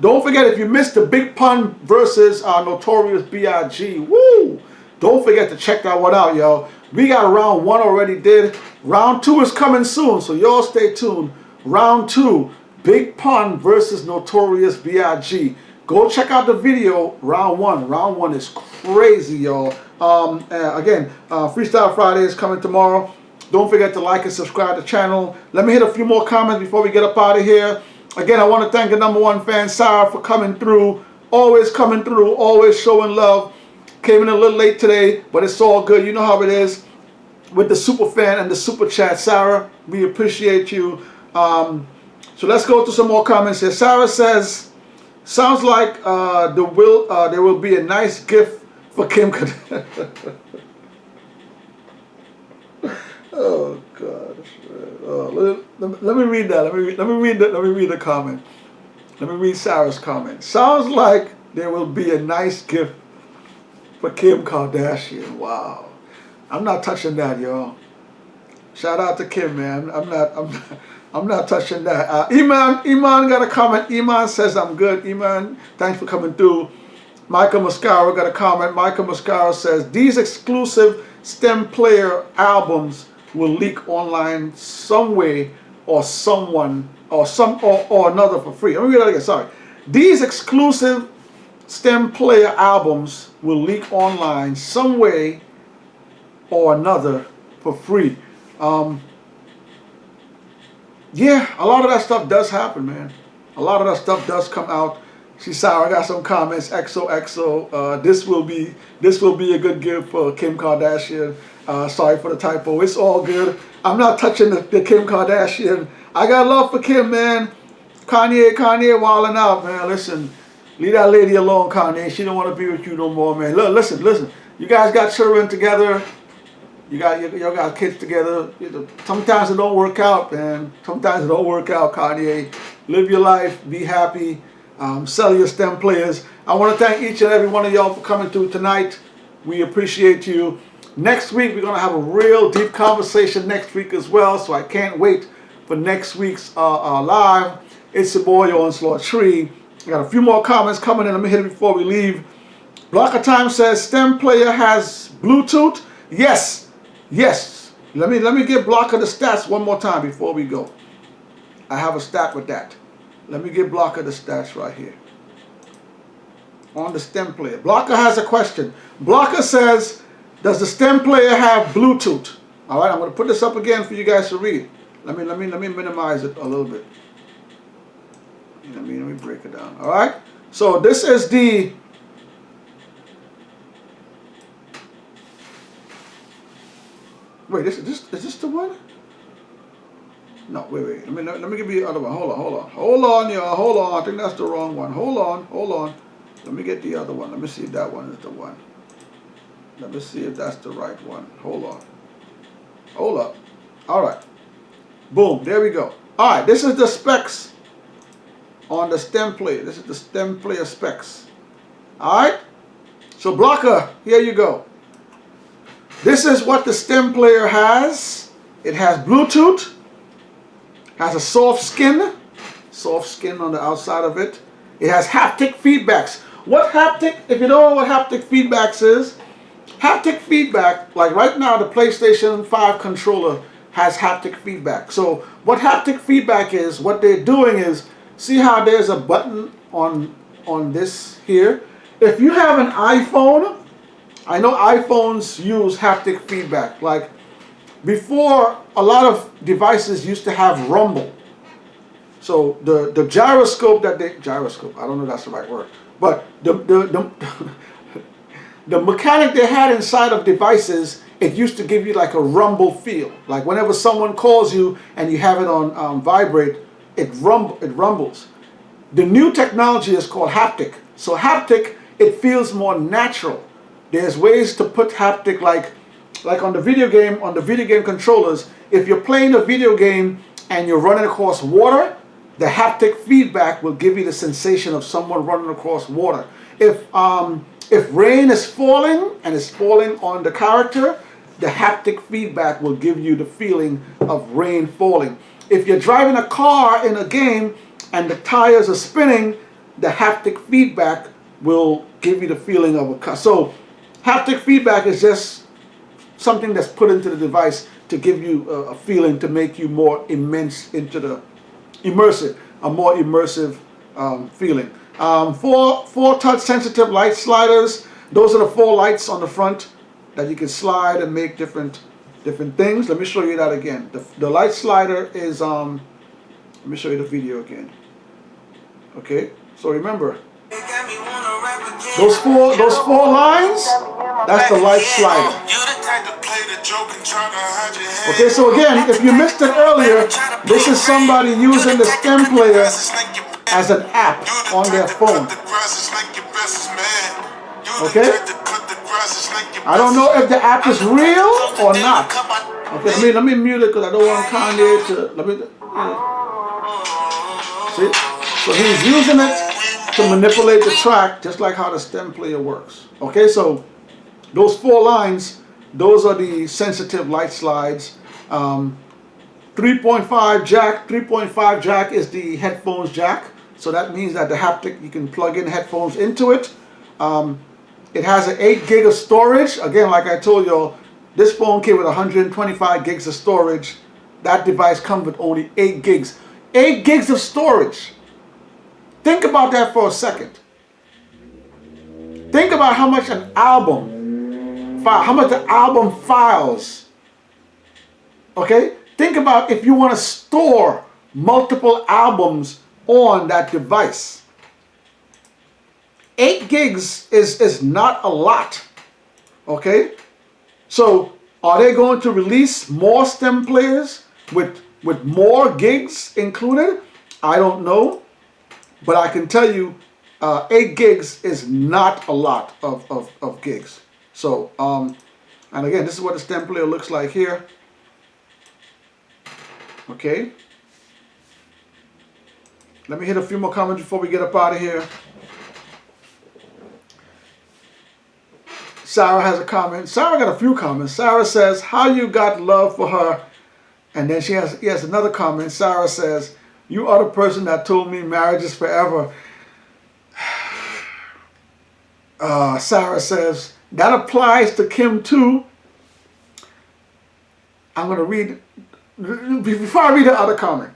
Don't forget, if you missed the Big Pun versus Notorious B.I.G., woo! Don't forget to check that one out, y'all. We got round 1 already did. Round 2 is coming soon, so y'all stay tuned. Round 2, Big Pun versus Notorious B.I.G. Go check out the video, round 1. Round 1 is crazy, y'all. Again, Freestyle Friday is coming tomorrow. Don't forget to like and subscribe to the channel. Let me hit a few more comments before we get up out of here. Again, I want to thank the #1 fan, Sarah, for coming through. Always coming through, always showing love. Came in a little late today, but it's all good. You know how it is with the super fan and the super chat. Sarah, we appreciate you. So let's go to some more comments here. Sarah says, sounds like there will be a nice gift for Kim Kardashian. Oh gosh. Let me read that. Let me read the comment. Let me read Sarah's comment. Sounds like there will be a nice gift for Kim Kardashian. Wow. I'm not touching that, y'all. Shout out to Kim, man. I'm not touching that. Iman got a comment. Iman says I'm good. Iman, thanks for coming through. Michael Mascara got a comment. Michael Mascara says these exclusive stem player albums will leak online some way or someone or another for free. Let me read that again. Sorry. These exclusive stem player albums will leak online some way or another for free. Yeah, a lot of that stuff does happen, man. A lot of that stuff does come out. See, Sarah, I got some comments. XOXO. This will be a good gift for Kim Kardashian. Sorry for the typo. It's all good. I'm not touching the Kim Kardashian. I got love for Kim, man. Kanye wilding out, man. Listen, Leave that lady alone, Kanye. She don't want to be with you no more, man. Look, listen. You guys got children together. Y'all got kids together. Sometimes it don't work out, man. Sometimes it don't work out, Kanye. Live your life. Be happy. Sell your STEM players. I want to thank each and every one of y'all for coming through tonight. We appreciate you. Next week, we're going to have a real deep conversation next week as well, so I can't wait for next week's live. It's your boy, Onslaught Tree. I got a few more comments coming in. Let me hit it before we leave. Blocker Time says, STEM player has Bluetooth. Yes. Let me give Blocker the stats one more time before we go. I have a stat with that. Let me give Blocker the stats right here. On the STEM player. Blocker has a question. Blocker says, does the STEM player have Bluetooth? All right, I'm going to put this up again for you guys to read. Let me minimize it a little bit. Let me break it down. All right. So this is the wait. Is this the one? No, wait. Let me give you the other one. Hold on, y'all. Hold on. I think that's the wrong one. Hold on. Let me get the other one. Let me see if that one is the one. Let me see if that's the right one. Hold up. All right. Boom. There we go. All right. This is the specs on the STEM player. This is the STEM player specs. All right. So Blocker, here you go. This is what the STEM player has. It has Bluetooth. Has a soft skin on the outside of it. It has haptic feedbacks. If you don't know what haptic feedbacks is, haptic feedback, like right now the PlayStation 5 controller has haptic feedback. So what haptic feedback is, what they're doing is, see how there's a button on this here? If you have an iPhone, I know iPhones use haptic feedback. Like before, a lot of devices used to have rumble. So the gyroscope I don't know if that's the right word, but the mechanic they had inside of devices, it used to give you like a rumble feel. Like whenever someone calls you and you have it on vibrate, it rumbles. The new technology is called haptic. So haptic, it feels more natural. There's ways to put haptic like on the video game controllers. If you're playing a video game and you're running across water, the haptic feedback will give you the sensation of someone running across water. If rain is falling and it's falling on the character, the haptic feedback will give you the feeling of rain falling. If you're driving a car in a game and the tires are spinning, the haptic feedback will give you the feeling of a car. So haptic feedback is just something that's put into the device to give you a feeling, to make you more a more immersive feeling. 4 touch sensitive light sliders. Those are the 4 lights on the front that you can slide and make different things. Let me show you that again. The light slider is let me show you the video again. Okay, so remember those four lines, that's the light slider. Okay, so again, if you missed it earlier, this is somebody using the STEM player as an app on their phone. Okay? I don't know if the app is real or not. Okay, let me mute it because I don't want Kanye to see? So he's using it to manipulate the track, just like how the STEM player works. Okay, so those 4 lines, those are the sensitive light slides. 3.5 jack. 3.5 jack is the headphones jack. So that means that the haptic, you can plug in headphones into it. It has an 8 gig of storage. Again, like I told you, this phone came with 125 gigs of storage. That device comes with only 8 gigs. 8 gigs of storage. Think about that for a second. Think about how much an album, how much the album files. Okay? Think about if you want to store multiple albums on that device. 8 gigs is not a lot. Okay? So are they going to release more STEM players with more gigs included? I don't know. But I can tell you, 8 gigs is not a lot of gigs. So, and again, this is what the stem player looks like here. Okay. Let me hit a few more comments before we get up out of here. Sarah has a comment. Sarah got a few comments. Sarah says, how you got love for her. And then she has another comment. Sarah says, you are the person that told me marriage is forever. Sarah says, that applies to Kim too. I'm going to read, before I read the other comment.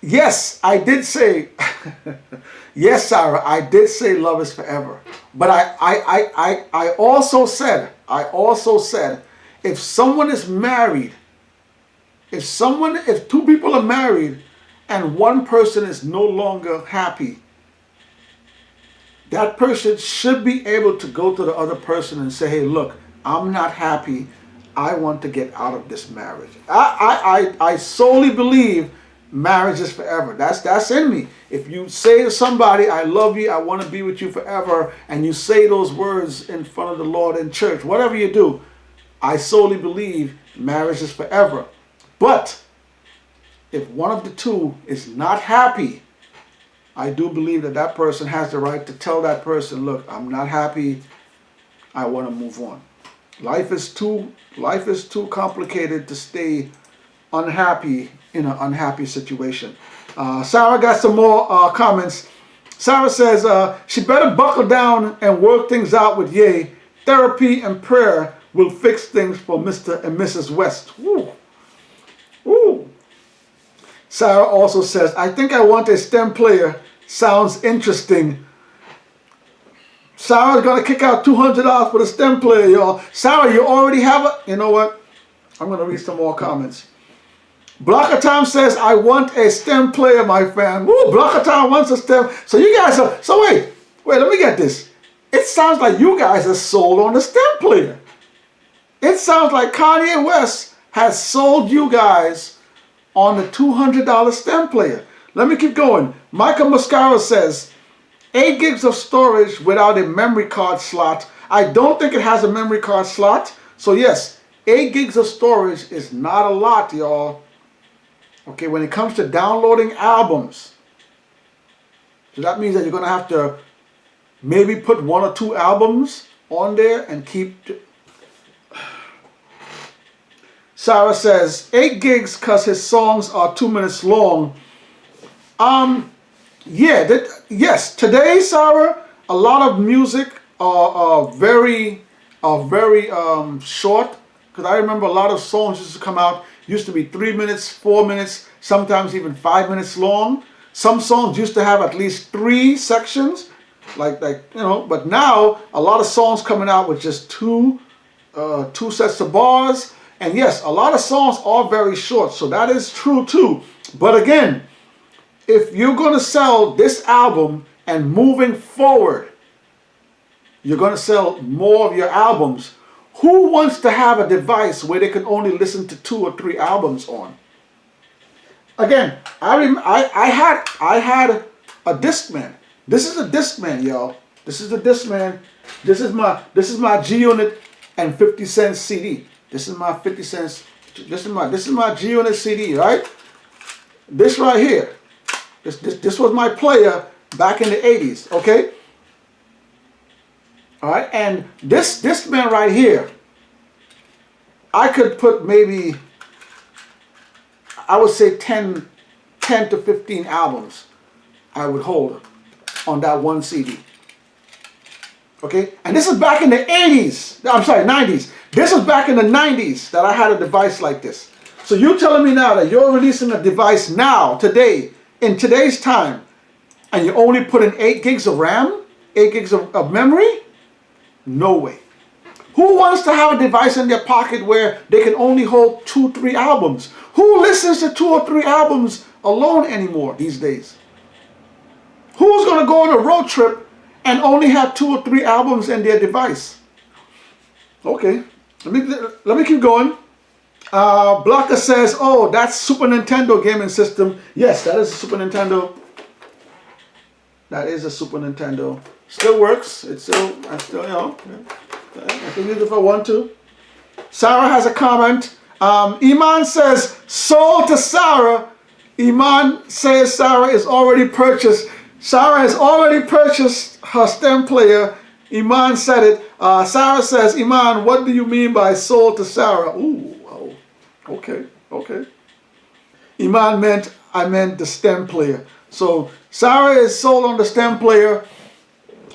Yes, I did say, yes, Sarah, I did say love is forever. But I also said, if someone is married, if two people are married and one person is no longer happy, that person should be able to go to the other person and say, hey, look, I'm not happy. I want to get out of this marriage. I solely believe marriage is forever. That's in me. If you say to somebody, I love you, I want to be with you forever, and you say those words in front of the Lord in church, whatever you do, I solely believe marriage is forever. But if one of the two is not happy, I do believe that that person has the right to tell that person, look, I'm not happy. I want to move on. Life is too complicated to stay unhappy in an unhappy situation. Sarah got some more comments. Sarah says she better buckle down and work things out with Ye. Therapy and prayer will fix things for Mr. and Mrs. West. Woo. Woo. Sarah also says, I think I want a stem player. Sounds interesting. Sarah's going to kick out $200 for the stem player, y'all. Sarah, you already have it. You know what? I'm going to read some more comments. Blocker Time says, I want a stem player, my fan. Woo, Blocker Time wants a stem. So you guys are, so wait, let me get this. It sounds like you guys are sold on the stem player. It sounds like Kanye West has sold you guys on the $200 stem player. Let me keep going. Michael Mascara says, 8 gigs of storage without a memory card slot. I don't think it has a memory card slot. So yes, 8 gigs of storage is not a lot, y'all. Okay, when it comes to downloading albums. So that means that you're going to have to maybe put 1 or 2 albums on there and keep. Sarah says, 8 gigs because his songs are 2 minutes long. Yeah, yes. Today, Sarah, a lot of music are very short. Because I remember a lot of songs used to come out, used to be 3 minutes, 4 minutes, sometimes even 5 minutes long. Some songs used to have at least 3 sections, like you know. But now a lot of songs coming out with just two sets of bars. And yes, a lot of songs are very short, so that is true too. But again, if you're going to sell this album and moving forward, you're going to sell more of your albums, who wants to have a device where they can only listen to 2 or 3 albums on? Again, I had a Discman. This is a Discman, y'all. This is the Discman. This is my G Unit and 50 cent CD. This is my 50 cents. This is my G Unit CD, right? This right here. This was my player back in the 80s, okay? All right, and this man right here, I could put maybe, I would say 10 to 15 albums I would hold on that one CD. Okay, and this is back in the 80s, I'm sorry, 90s. This was back in the 90s that I had a device like this. So you're telling me now that you're releasing a device now, today, in today's time, and you're only putting 8 gigs of RAM, 8 gigs of memory? No way. Who wants to have a device in their pocket where they can only hold 2, 3 albums? Who listens to 2 or 3 albums alone anymore these days? Who's going to go on a road trip and only have 2 or 3 albums in their device? Okay, let me keep going. Blocker says, oh, that's Super Nintendo gaming system. Yes, that is a Super Nintendo. That is a Super Nintendo. Still works. It's still, I still, you know, I can use it if I want to. Sarah has a comment. Iman says, sold to Sarah. Iman says Sarah is already purchased. Sarah has already purchased her stem player. Iman said it. Sarah says, Iman, what do you mean by sold to Sarah? Ooh, oh, okay, okay. Iman I meant the stem player. So Sarah is sold on the stem player.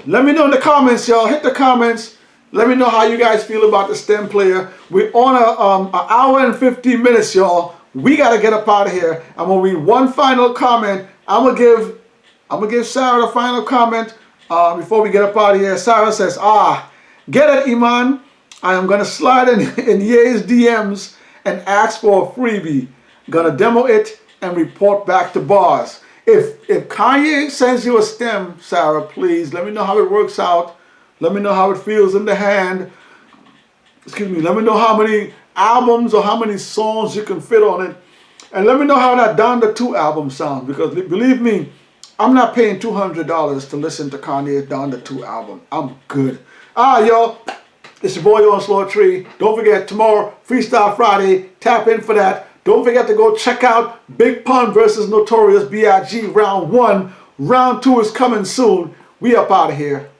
Let me know in the comments, y'all. Hit the comments. Let me know how you guys feel about the stem player. We're on an hour and 15 minutes, y'all. We gotta get up out of here. I'm gonna read one final comment. I'm gonna give Sarah the final comment before we get up out of here. Sarah says, get it, Iman. I am gonna slide in Ye's DMs and ask for a freebie. Gonna demo it and report back to bars. If Kanye sends you a stem, Sarah, please let me know how it works out. Let me know how it feels in the hand. Excuse me. Let me know how many albums or how many songs you can fit on it. And let me know how that Donda 2 album sounds. Because believe me, I'm not paying $200 to listen to Kanye's Donda 2 album. I'm good. Y'all. It's your boy on Slow Tree. Don't forget, tomorrow, Freestyle Friday. Tap in for that. Don't forget to go check out Big Pun versus Notorious B.I.G. Round 1. Round 2 is coming soon. We up out of here.